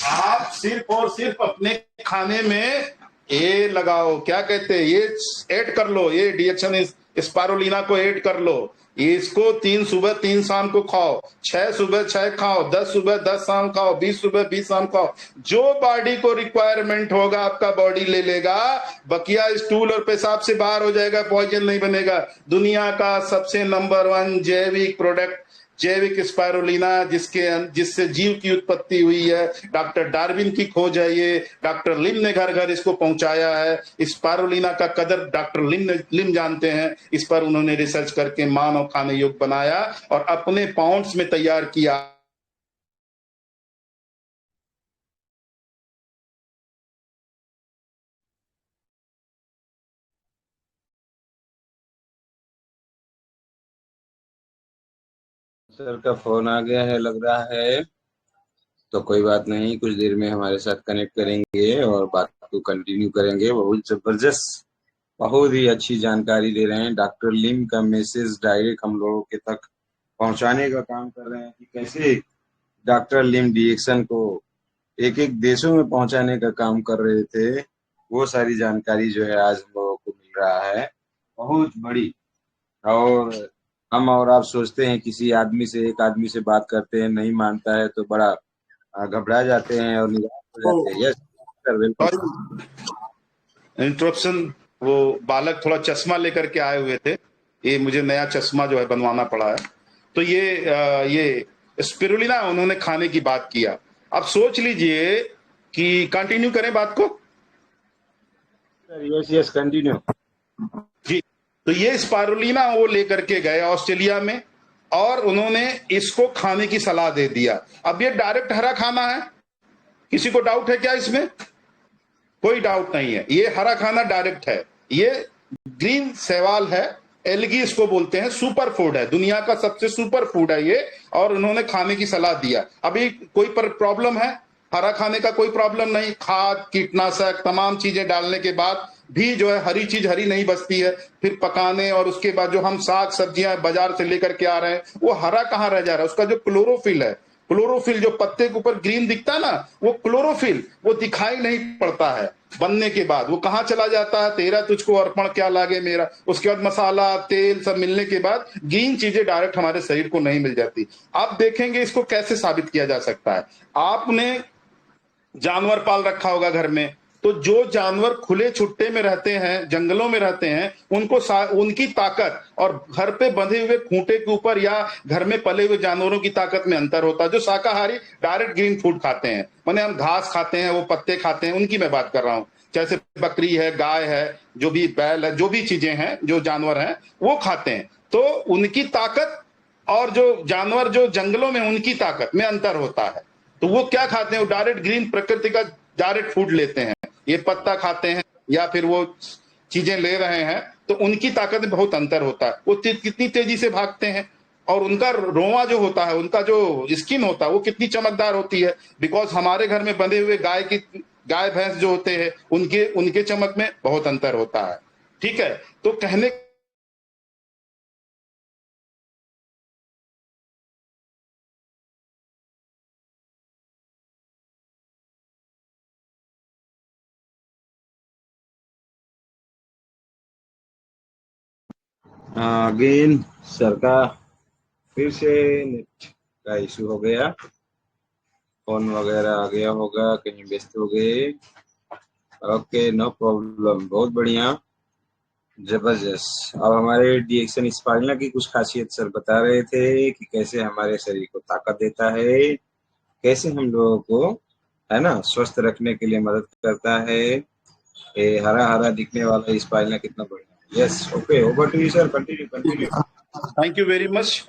आप सिर्फ और सिर्फ अपने खाने में ये लगाओ, क्या कहते हैं, ये ऐड कर लो, ये डिएक्शन स्पारुलिना को ऐड कर लो। इसको 3 सुबह 3 शाम को खाओ, 6 सुबह 6 खाओ, 10 सुबह 10 शाम खाओ, 20 सुबह 20 शाम खाओ। जो बॉडी को रिक्वायरमेंट होगा आपका बॉडी ले लेगा। बकिया स्टूल और पेशाब से बाहर हो जाएगा, पॉइजन नहीं बनेगा। दुनिया का सबसे नंबर 1 जैविक प्रोडक्ट, जैविक स्पाइरुलिना, जिससे जीव की उत्पत्ति हुई है, डॉक्टर डार्विन की खोज है ये। डॉक्टर लिम ने घर घर इसको पहुंचाया है। स्पाइरुलिना का कदर डॉक्टर लिम जानते हैं। इस पर उन्होंने रिसर्च करके मानव खाने योग्य बनाया और अपने पाउंड्स में तैयार किया। सर का फोन आ गया है लग रहा है, तो कोई बात नहीं, कुछ देर में हमारे साथ कनेक्ट करेंगे और बात को कंटिन्यू करेंगे। बहुत जबरदस्त, बहुत ही अच्छी जानकारी दे रहे हैं। डॉक्टर लिम का मैसेज डायरेक्ट हम लोगों के तक पहुंचाने का काम कर रहे हैं कि कैसे डॉक्टर लिम डिएक्शन को एक एक देशों में पहुंचाने का काम कर रहे थे। वो सारी जानकारी जो है आज हम लोगों को मिल रहा है, बहुत बड़ी। और हम और आप सोचते हैं किसी आदमी से, एक आदमी से बात करते हैं, नहीं मानता है तो बड़ा घबरा जाते हैं और निराश हो जाते हैं। यस सर, बिल्कुल। इंटरप्शन, वो बालक थोड़ा चश्मा लेकर के आए हुए थे, ये मुझे नया चश्मा जो है बनवाना पड़ा है। तो ये स्पिरुलिना उन्होंने खाने की बात किया। अब सोच लीजिए कि कंटिन्यू करें बात को। यस यस, कंटिन्यू जी। तो ये स्पारुलिना वो लेकर के गए ऑस्ट्रेलिया में और उन्होंने इसको खाने की सलाह दे दिया। अब ये डायरेक्ट हरा खाना है, किसी को डाउट है क्या इसमें? कोई डाउट नहीं है, ये हरा खाना डायरेक्ट है। ये ग्रीन शैवाल है, एल्गी इसको बोलते हैं, सुपर फूड है, दुनिया का सबसे सुपर फूड है ये। और उन्होंने खाने की सलाह दिया। अभी कोई पर प्रॉब्लम है? हरा खाने का कोई प्रॉब्लम नहीं। खाद, कीटनाशक, तमाम चीजें डालने के बाद भी जो है हरी चीज हरी नहीं बचती है। फिर पकाने और उसके बाद जो हम साग सब्जियां बाजार से लेकर के आ रहे हैं, वो हरा कहाँ रह जा रहा है? उसका जो क्लोरोफिल है, क्लोरोफिल जो पत्ते के ऊपर ग्रीन दिखता है ना, वो क्लोरोफिल वो दिखाई नहीं पड़ता है बनने के बाद। वो कहाँ चला जाता है? तेरा तुझको अर्पण क्या लागे मेरा। उसके बाद मसाला, तेल सब मिलने के बाद ग्रीन चीजें डायरेक्ट हमारे शरीर को नहीं मिल जाती। आप देखेंगे इसको कैसे साबित किया जा सकता है। आपने जानवर पाल रखा होगा घर में, तो जो जानवर खुले छुट्टे में रहते हैं, जंगलों में रहते हैं, उनकी ताकत और घर पे बंधे हुए खूंटे के ऊपर या घर में पले हुए जानवरों की ताकत में अंतर होता है। जो शाकाहारी डायरेक्ट ग्रीन फूड खाते हैं, माने हम घास खाते हैं, वो पत्ते खाते हैं, उनकी मैं बात कर रहा हूं। जैसे बकरी है, गाय है, जो भी बैल है, जो भी चीजें हैं, जो जानवर हैं, वो खाते हैं। तो उनकी ताकत और जो जानवर जो जंगलों में, उनकी ताकत में अंतर होता है। तो वो क्या खाते हैं? वो डायरेक्ट ग्रीन प्रकृति का डायरेक्ट फूड लेते हैं, ये पत्ता खाते हैं या फिर वो चीजें ले रहे हैं, तो उनकी ताकत में बहुत अंतर होता है। वो कितनी तेजी से भागते हैं, और उनका रोवा जो होता है, उनका जो स्किन होता है, वो कितनी चमकदार होती है। बिकॉज हमारे घर में बंधे हुए गाय भैंस जो होते हैं, उनके उनके चमक में बहुत अंतर होता है। ठीक है, तो कहने अगेन सर का फिर से नेट का इशू हो गया, फोन वगैरह आ गया होगा, कहीं व्यस्त हो गए। ओके, नो प्रॉब्लम, बहुत बढ़िया, जबरदस्त। अब हमारे डीएक्शन स्पाइरलिना की कुछ खासियत सर बता रहे थे कि कैसे हमारे शरीर को ताकत देता है, कैसे हम लोगों को है ना स्वस्थ रखने के लिए मदद करता है। ये हरा हरा दिखने वाला स्पाइरलिना कितना बढ़िया है। Yes, okay, over to you sir, continue continue. Thank you very much.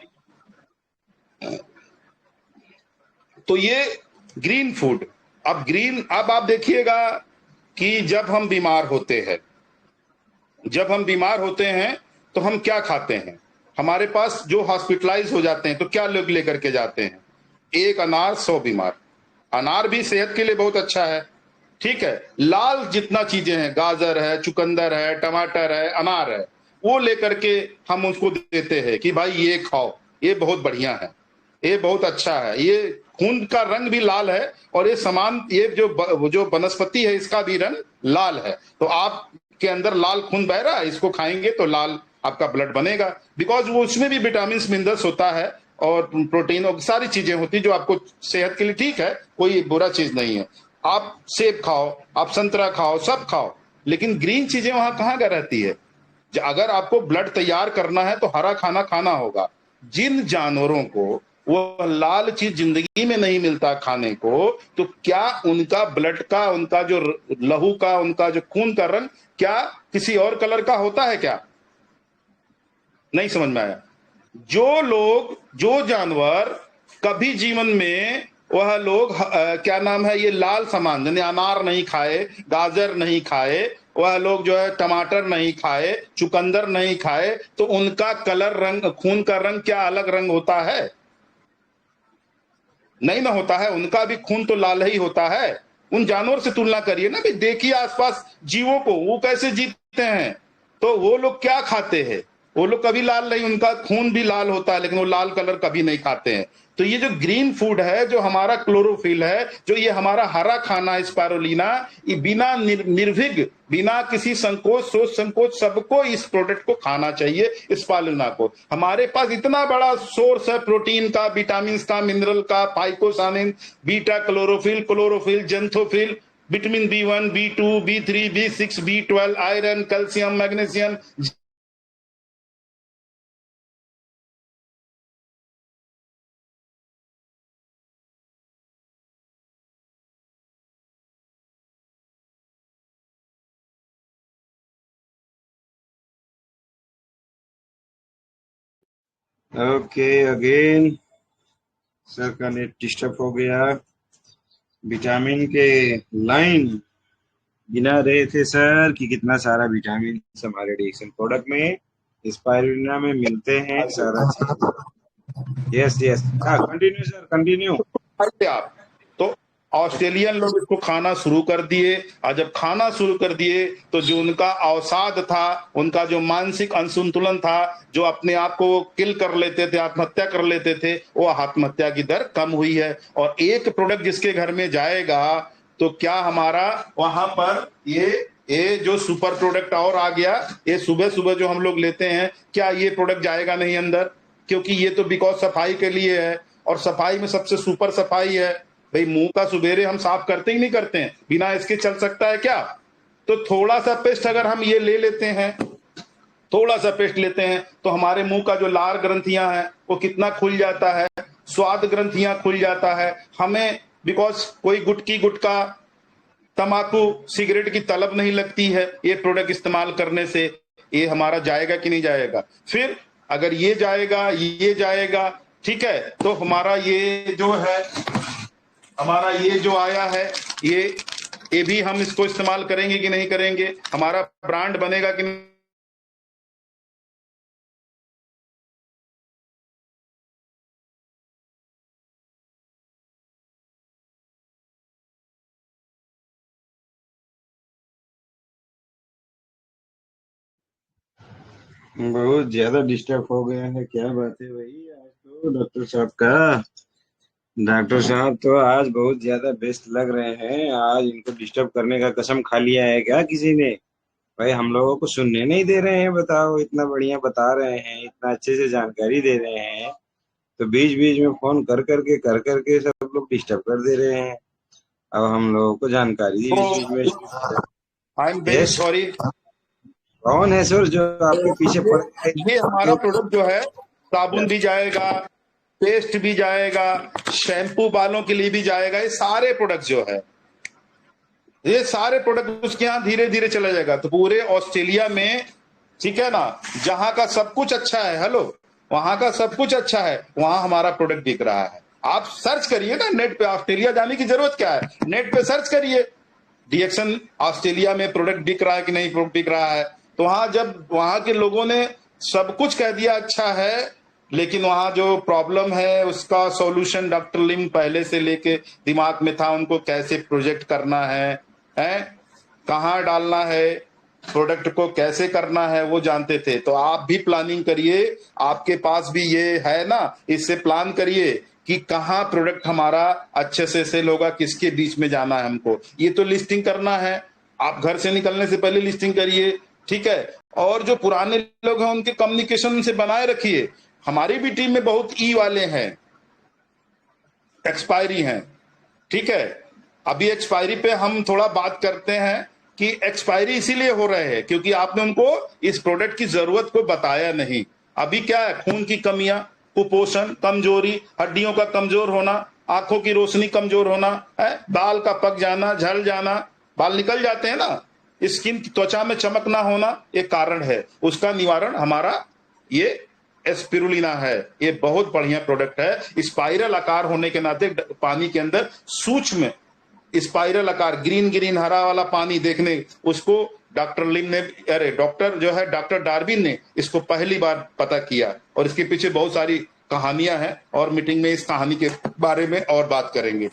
तो ये ग्रीन फूड, अब आप देखिएगा कि जब हम बीमार होते हैं तो हम क्या खाते हैं। हमारे पास जो हॉस्पिटलाइज हो जाते हैं तो क्या लोग लेकर के जाते हैं, एक अनार 100 बीमार। अनार भी सेहत के लिए बहुत अच्छा है। ठीक है, लाल जितना चीजें हैं, गाजर है, चुकंदर है, टमाटर है, अनार है, वो लेकर के हम उसको देते हैं कि भाई ये खाओ, ये बहुत बढ़िया है, ये बहुत अच्छा है, ये खून का रंग भी लाल है, और ये जो वनस्पति है इसका भी रंग लाल है। तो आप के अंदर लाल खून बह रहा है, इसको खाएंगे तो लाल आपका ब्लड बनेगा। बिकॉज वो उसमें भी विटामिन मिनरल्स होता है और प्रोटीन और सारी चीजें होती है जो आपको सेहत के लिए ठीक है, कोई बुरा चीज नहीं है। आप सेब खाओ, आप संतरा खाओ, सब खाओ, लेकिन ग्रीन चीजें वहां कहाँ का रहती है। अगर आपको ब्लड तैयार करना है तो हरा खाना खाना होगा। जिन जानवरों को वो लाल चीज जिंदगी में नहीं मिलता खाने को, तो क्या उनका ब्लड का, उनका जो लहू का, उनका जो खून का रंग क्या किसी और कलर का होता है क्या? नहीं समझ में आया। जो जानवर कभी जीवन में वह लोग क्या नाम है, ये लाल सामान यानी अनार नहीं खाए, गाजर नहीं खाए, वह लोग जो है टमाटर नहीं खाए, चुकंदर नहीं खाए, तो उनका कलर रंग, खून का रंग क्या अलग रंग होता है? नहीं ना होता है। उनका भी खून तो लाल ही होता है। उन जानवर से तुलना करिए ना भाई, देखिए आसपास जीवों को, वो कैसे जीते हैं, तो वो लोग क्या खाते हैं। वो लोग कभी लाल नहीं, उनका खून भी लाल होता है लेकिन वो लाल कलर कभी नहीं खाते हैं। तो ये जो ग्रीन फूड है, जो हमारा क्लोरोफिल है, जो ये हमारा हरा खाना स्पाइरुलिना, ये बिना निर्भीक, बिना किसी सोच संकोच सबको इस प्रोडक्ट को खाना चाहिए। स्पाइरुलिना को हमारे पास इतना बड़ा सोर्स है प्रोटीन का, विटामिन का, मिनरल का, phycocyanin, beta chlorophyll, xanthophyll, vitamin B1, B2, B3, B6, B12, iron, calcium, magnesium. Okay, again sir का नेट डिस्टर्ब हो गया। विटामिन के लाइन गिना रहे थे सर कि कितना सारा विटामिन हमारे डीएक्शन प्रोडक्ट में, स्पाइरुलिना में मिलते हैं सारा चीज। Yes yes, continue sir, continue. आप तो ऑस्ट्रेलियन लोग इसको खाना शुरू कर दिए, और जब खाना शुरू कर दिए तो जो उनका अवसाद था, उनका जो मानसिक असंतुलन था, जो अपने आप को किल कर लेते थे, आत्महत्या कर लेते थे, वो आत्महत्या की दर कम हुई है। और एक प्रोडक्ट जिसके घर में जाएगा तो क्या हमारा वहां पर ये जो सुपर प्रोडक्ट और आ गया, ये सुबह सुबह जो हम लोग लेते हैं, क्या ये प्रोडक्ट जाएगा नहीं अंदर? क्योंकि ये तो बिकॉज सफाई के लिए है, और सफाई में सबसे सुपर सफाई है भाई। मुंह का सुबेरे हम साफ करते ही नहीं करते हैं, बिना इसके चल सकता है क्या? तो थोड़ा सा पेस्ट अगर हम ये ले लेते हैं, थोड़ा सा पेस्ट लेते हैं, तो हमारे मुंह का जो लार ग्रंथियां हैं वो कितना खुल जाता है, स्वाद ग्रंथियां खुल जाता है हमें। बिकॉज कोई गुटकी, गुटका, तंबाकू, सिगरेट की तलब नहीं लगती है ये प्रोडक्ट इस्तेमाल करने से। ये हमारा जाएगा कि नहीं जाएगा? फिर अगर ये जाएगा, ठीक है, तो हमारा ये जो है, हमारा ये जो आया है, ये भी हम इसको इस्तेमाल करेंगे कि नहीं करेंगे? हमारा ब्रांड बनेगा कि नहीं? बहुत ज्यादा डिस्टर्ब हो गए हैं, क्या बात है भाई। आज तो डॉक्टर साहब का, डॉक्टर साहब तो आज बहुत ज्यादा व्यस्त लग रहे हैं। आज इनको डिस्टर्ब करने का कसम खा लिया है क्या किसी ने? भाई हम लोगों को सुनने नहीं दे रहे हैं, बताओ। इतना बढ़िया बता रहे हैं, इतना अच्छे से जानकारी दे रहे हैं, तो बीच बीच में फोन कर करके सब लोग डिस्टर्ब कर दे रहे हैं। अब हम लोगों को जानकारी तो बीच बीच में। I am very yes. Sorry. कौन है सर जो आपके पीछे पड़ गए? ये हमारा प्रोडक्ट जो है, साबुन भी जाएगा, पेस्ट भी जाएगा, शैम्पू बालों के लिए भी जाएगा। ये सारे प्रोडक्ट जो है, ये सारे प्रोडक्ट उसके यहाँ धीरे धीरे चला जाएगा। तो पूरे ऑस्ट्रेलिया में, ठीक है ना, जहां का सब कुछ अच्छा है, हेलो, वहां का सब कुछ अच्छा है, वहां हमारा प्रोडक्ट बिक रहा है। आप सर्च करिए ना नेट पे, ऑस्ट्रेलिया जाने की जरूरत क्या है, नेट पे सर्च करिए डीएक्सन ऑस्ट्रेलिया में प्रोडक्ट बिक रहा है कि नहीं बिक रहा है। तो वहां जब वहां के लोगों ने सब कुछ कह दिया अच्छा है, लेकिन वहां जो प्रॉब्लम है उसका सॉल्यूशन डॉक्टर लिम पहले से लेके दिमाग में था, उनको कैसे प्रोजेक्ट करना है, कहाँ डालना है, प्रोडक्ट को कैसे करना है वो जानते थे। तो आप भी प्लानिंग करिए, आपके पास भी ये है ना, इससे प्लान करिए कि कहाँ प्रोडक्ट हमारा अच्छे से सेल होगा, किसके बीच में जाना है हमको। ये तो लिस्टिंग करना है, आप घर से निकलने से पहले लिस्टिंग करिए, ठीक है। और जो पुराने लोग हैं उनके कम्युनिकेशन से बनाए रखिए। हमारी भी टीम में बहुत ई वाले हैं, एक्सपायरी हैं, ठीक है। अभी एक्सपायरी पे हम थोड़ा बात करते हैं कि एक्सपायरी इसीलिए हो रहे हैं क्योंकि आपने उनको इस प्रोडक्ट की जरूरत को बताया नहीं। अभी क्या है, खून की कमियां, कुपोषण, कमजोरी, हड्डियों का कमजोर होना, आंखों की रोशनी कमजोर होना है, बाल का पक जाना, झड़ जाना, बाल निकल जाते हैं ना, स्किन की त्वचा में चमक ना होना, एक कारण है। उसका निवारण हमारा ये एस्पिरुलिना है। ये बहुत बढ़िया प्रोडक्ट है। स्पाइरल आकार होने के नाते पानी के अंदर सूक्ष्म स्पाइरल आकार, ग्रीन ग्रीन हरा वाला पानी देखने, उसको डॉक्टर लिम ने, अरे डॉक्टर जो है डॉक्टर डार्विन ने इसको पहली बार पता किया। और इसके पीछे बहुत सारी कहानियां हैं और मीटिंग में इस कहानी के बारे में और बात करेंगे।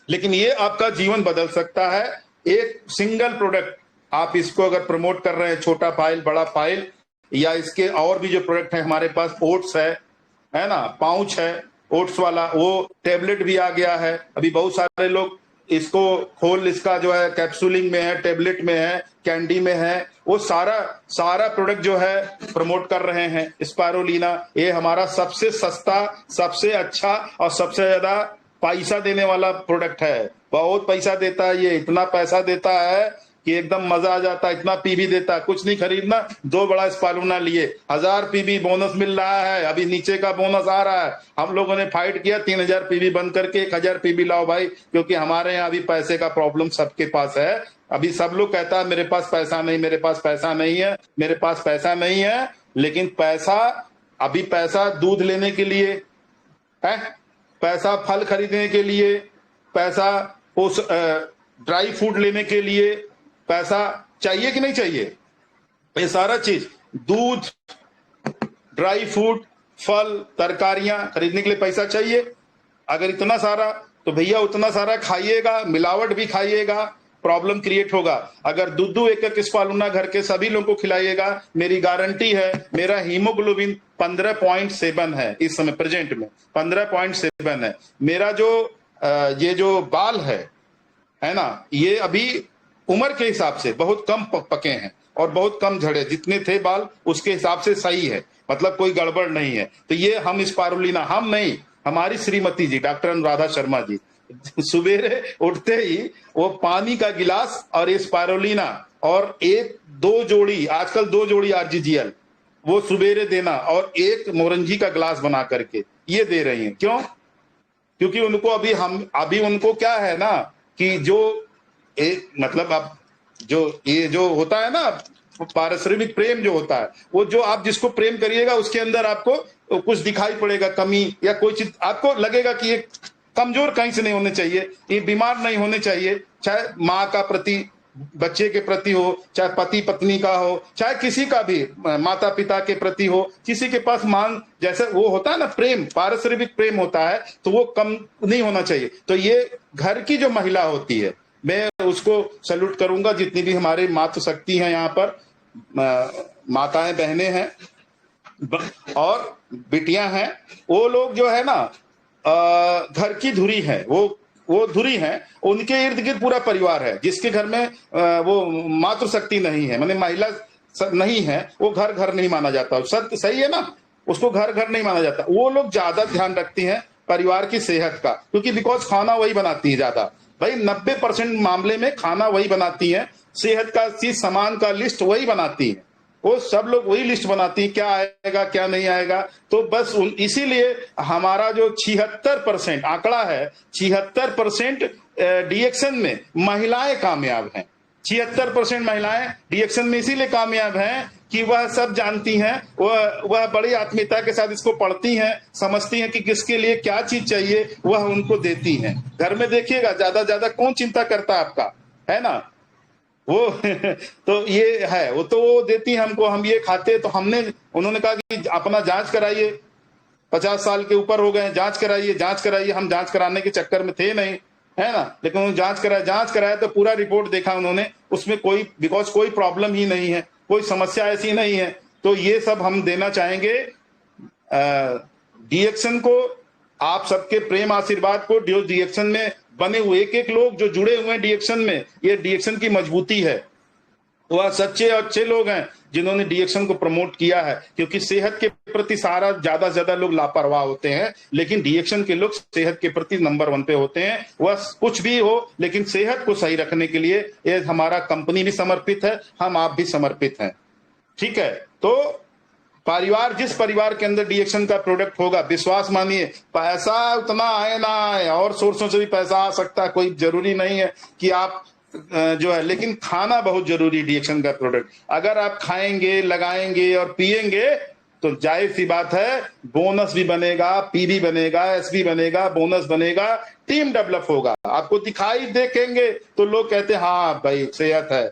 लेकिन ये आपका जीवन बदल सकता है। एक सिंगल प्रोडक्ट आप इसको अगर प्रमोट कर रहे हैं, छोटा फाइल बड़ा फाइल, या इसके और भी जो प्रोडक्ट है हमारे पास, ओट्स है ना, पाउच है ओट्स वाला, वो टेबलेट भी आ गया है। अभी बहुत सारे लोग इसको खोल, इसका जो है कैप्सूलिंग में है, टेबलेट में है, कैंडी में है, वो सारा प्रोडक्ट जो है प्रमोट कर रहे हैं। स्पाइरुलिना ये हमारा सबसे सस्ता, सबसे अच्छा और सबसे ज्यादा पैसा देने वाला प्रोडक्ट है। बहुत पैसा देता है ये, इतना पैसा देता है कि एकदम मजा आ जाता है। इतना पीबी देता है, कुछ नहीं खरीदना, 2 बड़ा स्पाइरुलिना लिए, 1000 पीबी बोनस मिल रहा है। अभी नीचे का बोनस आ रहा है। हम लोगों ने फाइट किया 3000 पीबी बंद करके 1000 पीबी लाओ भाई, क्योंकि हमारे यहाँ अभी पैसे का प्रॉब्लम सबके पास है। अभी सब लोग कहता है मेरे पास पैसा नहीं, मेरे पास पैसा नहीं है, मेरे पास पैसा नहीं है। लेकिन पैसा, अभी पैसा दूध लेने के लिए है, पैसा फल खरीदने के लिए, पैसा उस ड्राई फूड लेने के लिए पैसा चाहिए कि नहीं चाहिए? ये सारा चीज, दूध, ड्राई फूड, फल, तरकारियां खरीदने के लिए पैसा चाहिए। अगर इतना सारा, तो भैया उतना सारा खाइएगा, मिलावट भी खाइएगा, प्रॉब्लम क्रिएट होगा। अगर दूध एक एक स्पाइरुलिना घर के सभी लोगों को खिलाइएगा, मेरी गारंटी है, मेरा हीमोग्लोबिन 15.7 है इस समय प्रेजेंट में, 15.7 है। मेरा जो ये जो बाल है ना, ये अभी उम्र के हिसाब से बहुत कम पके हैं और बहुत कम झड़े, जितने थे बाल उसके हिसाब से सही है, मतलब कोई गड़बड़ नहीं है। तो ये हम स्पाइरुलिना, हम नहीं, हमारी श्रीमती जी डॉक्टर अनुराधा शर्मा जी सुबेरे उठते ही वो पानी का गिलास और स्पाइरुलिना और 1-2 जोड़ी, आजकल 2 जोड़ी आरजीजीएल, वो सुबेरे देना, और 1 मोरंजी का गिलास बना करके ये दे रही हैं। क्यों? क्योंकि उनको अभी उनको क्या है ना कि जो मतलब अब जो ये जो होता है ना पारस्परिक प्रेम जो होता है, वो जो आप जिसको प्रेम करिएगा उसके अंदर आपको कुछ दिखाई पड़ेगा, कमी या कोई चीज आपको लगेगा कि ये कमजोर कहीं से नहीं होने चाहिए, ये बीमार नहीं होने चाहिए, चाहे माँ का प्रति, बच्चे के प्रति हो, चाहे पति पत्नी का हो, चाहे किसी का भी माता पिता के प्रति हो, किसी के पास मांग जैसे वो होता है ना प्रेम, पारस्परिक प्रेम होता है, तो वो कम नहीं होना चाहिए। तो ये घर की जो महिला होती है, मैं उसको सैल्यूट करूंगा, जितनी भी हमारे मातृ शक्ति है यहाँ पर, माताएं बहनें हैं और बिटियां हैं, वो लोग जो है ना घर की धुरी है, वो धुरी है, उनके इर्द गिर्द पूरा परिवार है। जिसके घर में वो मातृशक्ति नहीं है, माने महिला नहीं है, वो घर घर नहीं माना जाता। सत्य सही है ना, उसको घर घर नहीं माना जाता। वो लोग ज्यादा ध्यान रखती हैं परिवार की सेहत का, क्योंकि बिकॉज खाना वही बनाती है ज्यादा। भाई 90% मामले में खाना वही बनाती है, सेहत का चीज सामान का लिस्ट वही बनाती है, वो सब लोग वही लिस्ट बनाती है, क्या आएगा क्या नहीं आएगा। तो बस इसीलिए हमारा जो 76% आंकड़ा है, 76% डीएक्शन में महिलाएं कामयाब हैं। 76% महिलाएं डीएक्शन में इसीलिए कामयाब हैं कि वह सब जानती हैं, वह बड़ी आत्मीयता के साथ इसको पढ़ती हैं, समझती हैं कि किसके लिए क्या चीज चाहिए, वह उनको देती हैं। घर में देखिएगा ज्यादा कौन चिंता करता है आपका, है ना, वो तो ये है, वो तो वो देती है हमको, हम ये खाते। तो उन्होंने कहा कि अपना जांच कराइए, 50 साल के ऊपर हो गए, जांच कराइए। हम जांच कराने के चक्कर में थे नहीं, है ना, लेकिन उन्होंने जांच कराया तो पूरा रिपोर्ट देखा उन्होंने, उसमें कोई प्रॉब्लम ही नहीं है, कोई समस्या ऐसी नहीं है। तो ये सब हम देना चाहेंगे डीएक्शन को, आप सबके प्रेम आशीर्वाद को। डीएक्शन में बने हुए एक लोग जो जुड़े हुए हैं डीएक्शन में, ये डीएक्शन की मजबूती है। वह सच्चे और अच्छे लोग हैं जिन्होंने डीएक्शन को प्रमोट किया है, क्योंकि सेहत के प्रति ज्यादा से ज्यादा लोग लापरवाह होते हैं, लेकिन डीएक्शन के लोग सेहत के प्रति नंबर 1 पे होते हैं। वह कुछ भी हो, लेकिन सेहत को सही रखने के लिए ये हमारा कंपनी भी समर्पित है, हम आप भी समर्पित हैं। ठीक है, तो जिस परिवार के अंदर डीएक्शन का प्रोडक्ट होगा, विश्वास मानिए, पैसा उतना आए ना आए, और सोर्सों से भी पैसा आ सकता है, कोई जरूरी नहीं है कि आप जो है, लेकिन खाना बहुत जरूरी। डीएक्शन का प्रोडक्ट अगर आप खाएंगे, लगाएंगे और पिएंगे तो जाहिर सी बात है बोनस भी बनेगा, पी भी बनेगा, एस भी बनेगा, बोनस बनेगा, टीम डेवलप होगा। आपको दिखाई देखेंगे तो लोग कहते हैं हाँ भाई सेहत है,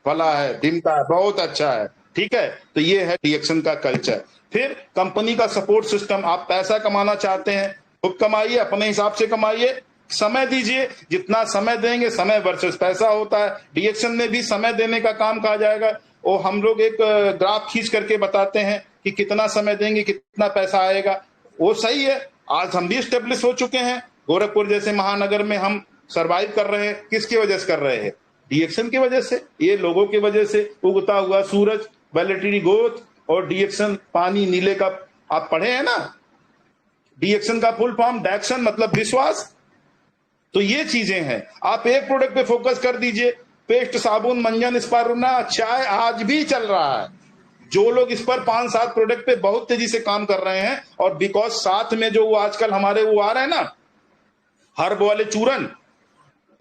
फला है, ढिमका है, बहुत अच्छा है। ठीक है, तो ये है डीएक्शन का कल्चर। फिर कंपनी का सपोर्ट सिस्टम। आप पैसा कमाना चाहते हैं, खुद कमाइए, अपने हिसाब से कमाइए, समय दीजिए, जितना समय देंगे, समय वर्सेस पैसा होता है। डीएक्शन में भी समय देने का काम कहा जाएगा, और हम लोग एक ग्राफ खींच करके बताते हैं कि कितना समय देंगे कितना पैसा आएगा। वो सही है, आज हम भी स्टेब्लिश हो चुके हैं। गोरखपुर जैसे महानगर में हम सरवाइव कर रहे हैं, किसकी वजह से कर रहे हैं? डीएक्शन की वजह से, ये लोगों की वजह से। उगता हुआ सूरज, वैलेटरी ग्रोथ और डीएक्शन, पानी नीले का आप पढ़े हैं ना, डीएक्शन का फुल फॉर्म डैक्शन मतलब विश्वास। तो ये चीजें हैं, आप एक प्रोडक्ट पे फोकस कर दीजिए। पेस्ट, साबुन, मंजन, स्पारुना, चाय आज भी चल रहा है। जो लोग इस पर 5-7 प्रोडक्ट पे बहुत तेजी से काम कर रहे हैं, और बिकॉज साथ में जो वो आजकल हमारे वो आ रहे हैं ना, हर्ब वाले चूरन,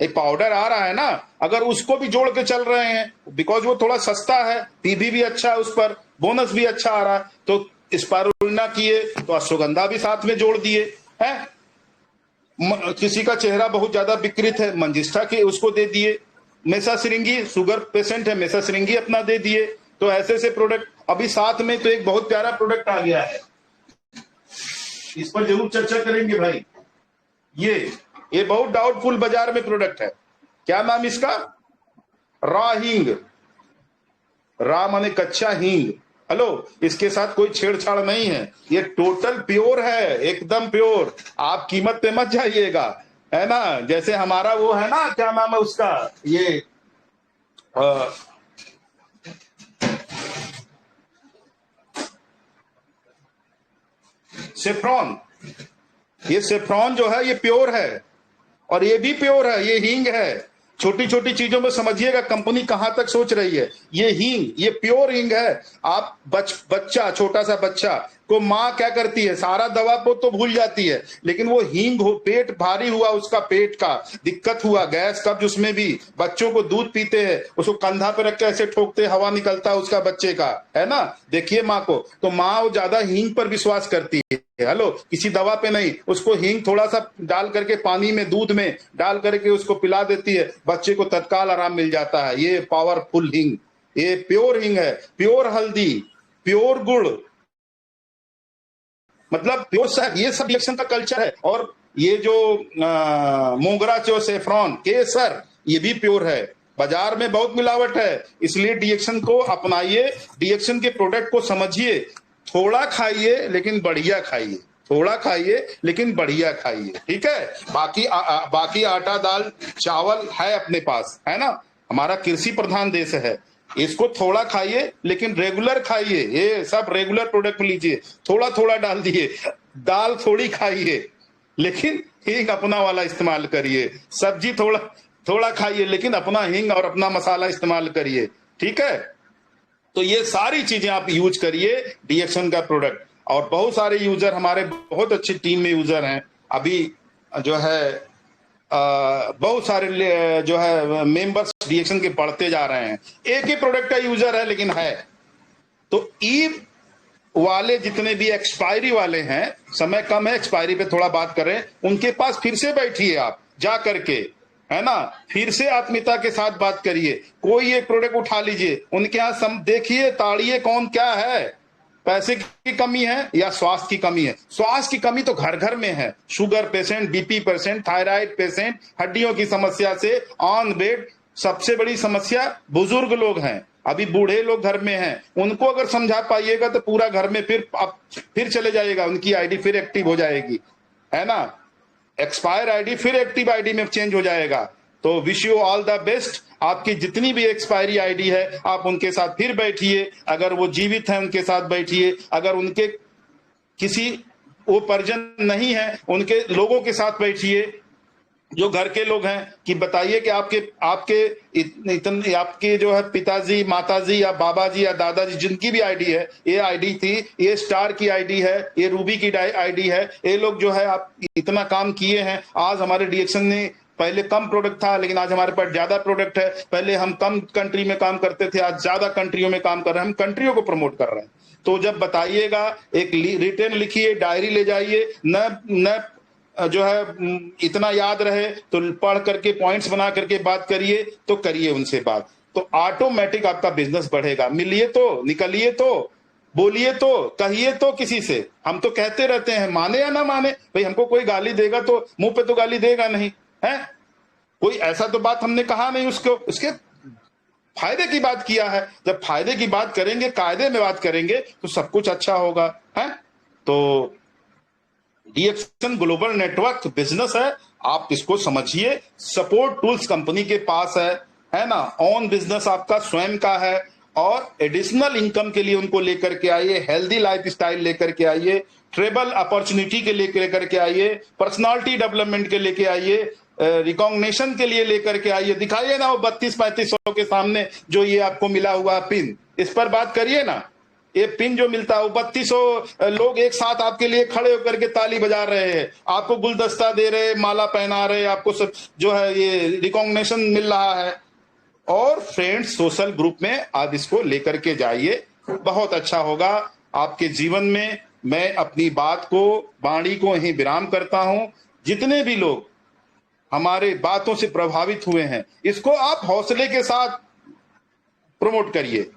एक पाउडर आ रहा है ना, अगर उसको भी जोड़ के चल रहे हैं, बिकॉज वो थोड़ा सस्ता है, पीबी भी अच्छा है, उस पर बोनस भी अच्छा आ रहा है, तो स्पारुलिना किए तो अश्वगंधा भी साथ में जोड़ दिए है। किसी का चेहरा बहुत ज्यादा विकृत है, मंजिष्ठा के उसको दे दिए। मेसा सिरिंगी, शुगर पेशेंट है, मेसा सिरिंगी अपना दे दिए। तो ऐसे ऐसे प्रोडक्ट अभी साथ में, तो एक बहुत प्यारा प्रोडक्ट आ गया है, इस पर जरूर चर्चा करेंगे भाई। ये बहुत डाउटफुल बाजार में प्रोडक्ट है। क्या नाम इसका? रॉ हींग। रा माने कच्चा हींग। हेलो, इसके साथ कोई छेड़छाड़ नहीं है, ये टोटल प्योर है, एकदम प्योर। आप कीमत पे मत जाइएगा, है ना। जैसे हमारा वो है ना, क्या नाम है उसका, ये सेफ्रॉन। ये सेफ्रॉन जो है ये प्योर है, और ये भी प्योर है, ये हींग है। छोटी छोटी चीजों में समझिएगा कंपनी कहां तक सोच रही है। ये हींग, ये प्योर हींग है। आप बच्चा, छोटा सा बच्चा को माँ क्या करती है, सारा दवा को तो भूल जाती है, लेकिन वो हींग हो, पेट भारी हुआ, उसका पेट का दिक्कत हुआ, गैस कब्ज, उसमें भी बच्चों को दूध पीते हैं, उसको कंधा पे रख के ऐसे ठोकते, हवा निकलता है उसका बच्चे का, है ना। देखिए माँ को, तो माँ वो ज्यादा हींग पर विश्वास करती है। हेलो, किसी दवा पे नहीं, उसको हींग थोड़ा सा डाल करके पानी में, दूध में डाल करके उसको पिला देती है, बच्चे को तत्काल आराम मिल जाता है। ये पावरफुल हींग, ये प्योर हींग है। प्योर हल्दी, प्योर गुड़, मतलब प्योर शहद, ये सब डीएक्शन का कल्चर है। और ये जो मोगरा, जो सेफ्रॉन, केसर, ये भी प्योर है बाजार में बहुत मिलावट है, इसलिए डीएक्शन को अपनाइए, डीएक्शन के प्रोडक्ट को समझिए। थोड़ा खाइए लेकिन बढ़िया खाइए, थोड़ा खाइए लेकिन बढ़िया खाइए, ठीक है। बाकी आटा दाल चावल है अपने पास, है ना, हमारा कृषि प्रधान देश है, इसको थोड़ा खाइए लेकिन रेगुलर खाइए। ये सब रेगुलर प्रोडक्ट लीजिए, थोड़ा थोड़ा डाल दिए, दाल थोड़ी खाइए लेकिन हींग अपना वाला इस्तेमाल करिए, सब्जी थोड़ा थोड़ा खाइए लेकिन अपना हींग और अपना मसाला इस्तेमाल करिए, ठीक है। तो ये सारी चीजें आप यूज करिए डीएक्शन का प्रोडक्ट। और बहुत सारे यूजर हमारे बहुत अच्छी टीम में यूजर हैं अभी, जो है बहुत सारे जो है मेंबर्स डीएक्शन के बढ़ते जा रहे हैं। एक ही प्रोडक्ट का यूजर है लेकिन है। तो ई वाले जितने भी एक्सपायरी वाले हैं, समय कम है, एक्सपायरी पे थोड़ा बात करें, उनके पास फिर से बैठिए आप जा करके, है ना, फिर से आत्मीयता के साथ बात करिए। कोई एक प्रोडक्ट उठा लीजिए, उनके यहाँ देखिए, ताड़िए कौन क्या है, पैसे की कमी है या स्वास्थ्य की कमी है। स्वास्थ्य की कमी तो घर घर में है, sugar patient, BP patient, thyroid patient, हड्डियों की समस्या से ऑन बेड। सबसे बड़ी समस्या बुजुर्ग लोग हैं, अभी बूढ़े लोग घर में हैं, उनको अगर समझा पाइएगा तो पूरा घर में फिर चले जाएगा, उनकी आईडी फिर एक्टिव हो जाएगी, है ना, एक्सपायर आईडी फिर एक्टिव आईडी में चेंज हो जाएगा। तो wish you all the best. आपकी जितनी भी एक्सपायरी आईडी है आप उनके साथ फिर बैठिए, अगर वो जीवित हैं उनके साथ बैठिए, अगर उनके किसी वो परिजन नहीं है उनके लोगों के साथ बैठिए, जो घर के लोग हैं, कि बताइए कि आपके जो है पिताजी, माताजी या बाबा जी या दादाजी जिनकी भी आईडी है, ये आईडी थी, ये स्टार की आईडी है, ये रूबी की आईडी है, ये लोग जो है आप इतना काम किए हैं। आज हमारे डीएक्शन ने, पहले कम प्रोडक्ट था लेकिन आज हमारे पास ज्यादा प्रोडक्ट है। पहले हम कम कंट्री में काम करते थे, आज ज्यादा कंट्रियों में काम कर रहे हैं, हम कंट्रियों को प्रमोट कर रहे हैं। तो जब बताइएगा, एक रिटर्न लिखिए, डायरी ले जाइए, न जो है इतना याद रहे तो पढ़ करके पॉइंट्स बना करके बात करिए, तो करिए उनसे बात, तो ऑटोमेटिक आपका बिजनेस बढ़ेगा। मिलिए तो, निकलिए तो, बोलिए तो, कहिए तो किसी से। हम तो कहते रहते हैं, माने या ना माने, भाई हमको कोई गाली देगा तो मुंह पे तो गाली देगा नहीं है, कोई ऐसा तो बात हमने कहा नहीं उसको, उसके फायदे की बात किया है। जब फायदे की बात करेंगे, कायदे में बात करेंगे तो सब कुछ अच्छा होगा, है। तो डीएक्शन ग्लोबल नेटवर्क बिजनेस है, आप इसको समझिए। सपोर्ट टूल्स कंपनी के पास है ना, ऑन बिजनेस आपका स्वयं का है, और एडिशनल इनकम के लिए उनको लेकर के आइए, हेल्दी लाइफ स्टाइल लेकर के आइए, ट्रेवल अपॉर्चुनिटी के लेकर के आइए, पर्सनालिटी डेवलपमेंट के लेके आइए, रिकॉग्निशन के लिए लेकर के आइए। दिखाइए ना वो 32-35 के सामने जो ये आपको मिला हुआ पिन, इस पर बात करिए ना। ये पिन जो मिलता है, वो 3200 लोग एक साथ आपके लिए खड़े होकर के ताली बजा रहे हैं, आपको गुलदस्ता दे रहे, माला पहना रहे, आपको सब जो है ये रिकॉग्निशन मिल रहा है। और फ्रेंड्स, सोशल ग्रुप में आप इसको लेकर के जाइए, बहुत अच्छा होगा आपके जीवन में। मैं अपनी बात को, वाणी को यही विराम करता हूं। जितने भी लोग हमारे बातों से प्रभावित हुए हैं, इसको आप हौसले के साथ प्रमोट करिए।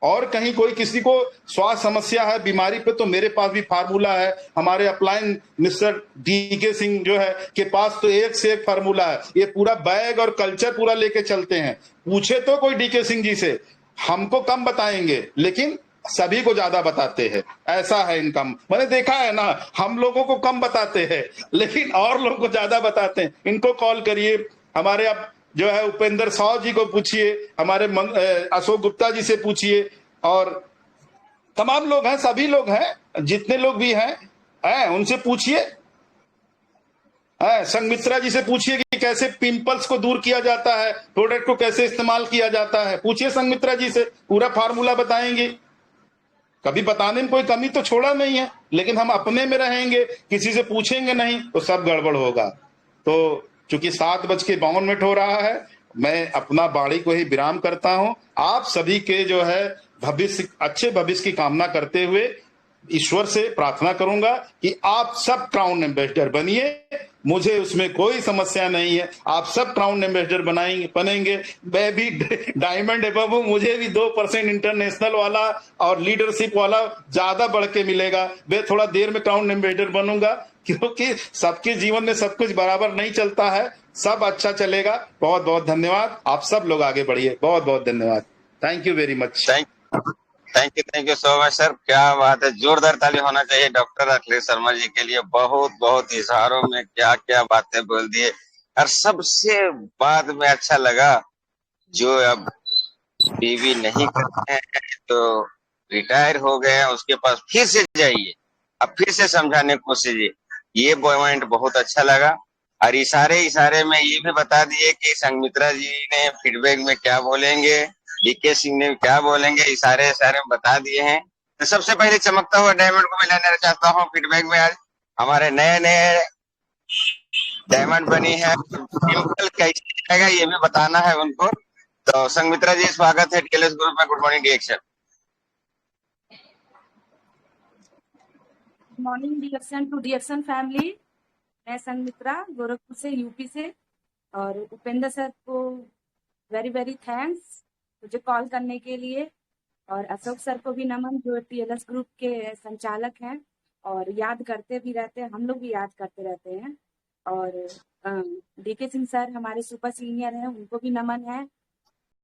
और कहीं कोई किसी को स्वास्थ्य समस्या है, बीमारी पे, तो मेरे पास भी फार्मूला है। हमारे अपलाइन मिस्टर डीके सिंह जो है के पास तो एक से एक फार्मूला है, ये पूरा बैग और कल्चर पूरा लेके चलते हैं। पूछे तो कोई डीके सिंह जी से, हमको कम बताएंगे लेकिन सभी को ज्यादा बताते हैं, ऐसा है इनका। मैंने देखा है ना, हम लोगों को कम बताते हैं लेकिन और लोगों को ज्यादा बताते हैं। इनको कॉल करिए, हमारे अब जो है उपेंद्र साव जी को पूछिए, हमारे अशोक गुप्ता जी से पूछिए, और तमाम लोग हैं, सभी लोग हैं, जितने लोग भी हैं उनसे पूछिए। संगमित्रा जी से पूछिए कि कैसे पिंपल्स को दूर किया जाता है, प्रोडक्ट को कैसे इस्तेमाल किया जाता है, पूछिए संगमित्रा जी से, पूरा फार्मूला बताएंगे। कभी बताने में कोई कमी तो छोड़ा नहीं है, लेकिन हम अपने में रहेंगे, किसी से पूछेंगे नहीं तो सब गड़बड़ होगा। तो चूंकि 7:52 हो रहा है, मैं अपना वाणी को ही विराम करता हूं। आप सभी के जो है भविष्य, अच्छे भविष्य की कामना करते हुए ईश्वर से प्रार्थना करूंगा कि आप सब क्राउन एम्बेसडर बनिए। मुझे उसमें कोई समस्या नहीं है, आप सब क्राउन एम्बेसडर बनेंगे। मैं भी डायमंड एबव हूं, मुझे भी 2% इंटरनेशनल वाला और लीडरशिप वाला ज्यादा बढ़ के मिलेगा। मैं थोड़ा देर में क्राउन एम्बेसडर बनूंगा, क्योंकि सबके जीवन में सब कुछ बराबर नहीं चलता है। सब अच्छा चलेगा। बहुत बहुत धन्यवाद। आप सब लोग आगे बढ़िए। बहुत बहुत धन्यवाद। Thank you very much. Thank you so much sir. क्या बात है, जोरदार ताली होना चाहिए डॉक्टर अखिलेश शर्मा जी के लिए। बहुत बहुत इशारों में क्या क्या बातें बोल दिए। और सबसे बाद में अच्छा लगा, जो अब बीवी नहीं करते हैं तो रिटायर हो गए हैं, उसके पास फिर से जाइए, अब फिर से समझाने की कोशिश कीजिए। ये पॉइंट बहुत अच्छा लगा। और इशारे इशारे में ये भी बता दिए कि संघमित्रा जी ने फीडबैक में क्या बोलेंगे, डीके सिंह ने क्या बोलेंगे, इशारे इशारे में बता दिए हैं। तो सबसे पहले चमकता हुआ डायमंड को मैं लेना चाहता हूँ फीडबैक में। आज हमारे नए नए डायमंड बनी है, डिम्पल कैसे जाएगा ये भी बताना है उनको। तो संघमित्रा जी स्वागत है टीएलएस ग्रुप में। Good morning DXN. Morning DXN to DXN family. मैं संघमित्रा गोरखपुर से, यूपी से। और उपेंद्र सर को वेरी वेरी थैंक्स मुझे कॉल करने के लिए। और अशोक सर को भी नमन, जो टीएलएस ग्रुप के संचालक हैं और याद करते भी रहते हैं, हम लोग भी याद करते रहते हैं। और डीके सिंह सर हमारे सुपर सीनियर हैं, उनको भी नमन है।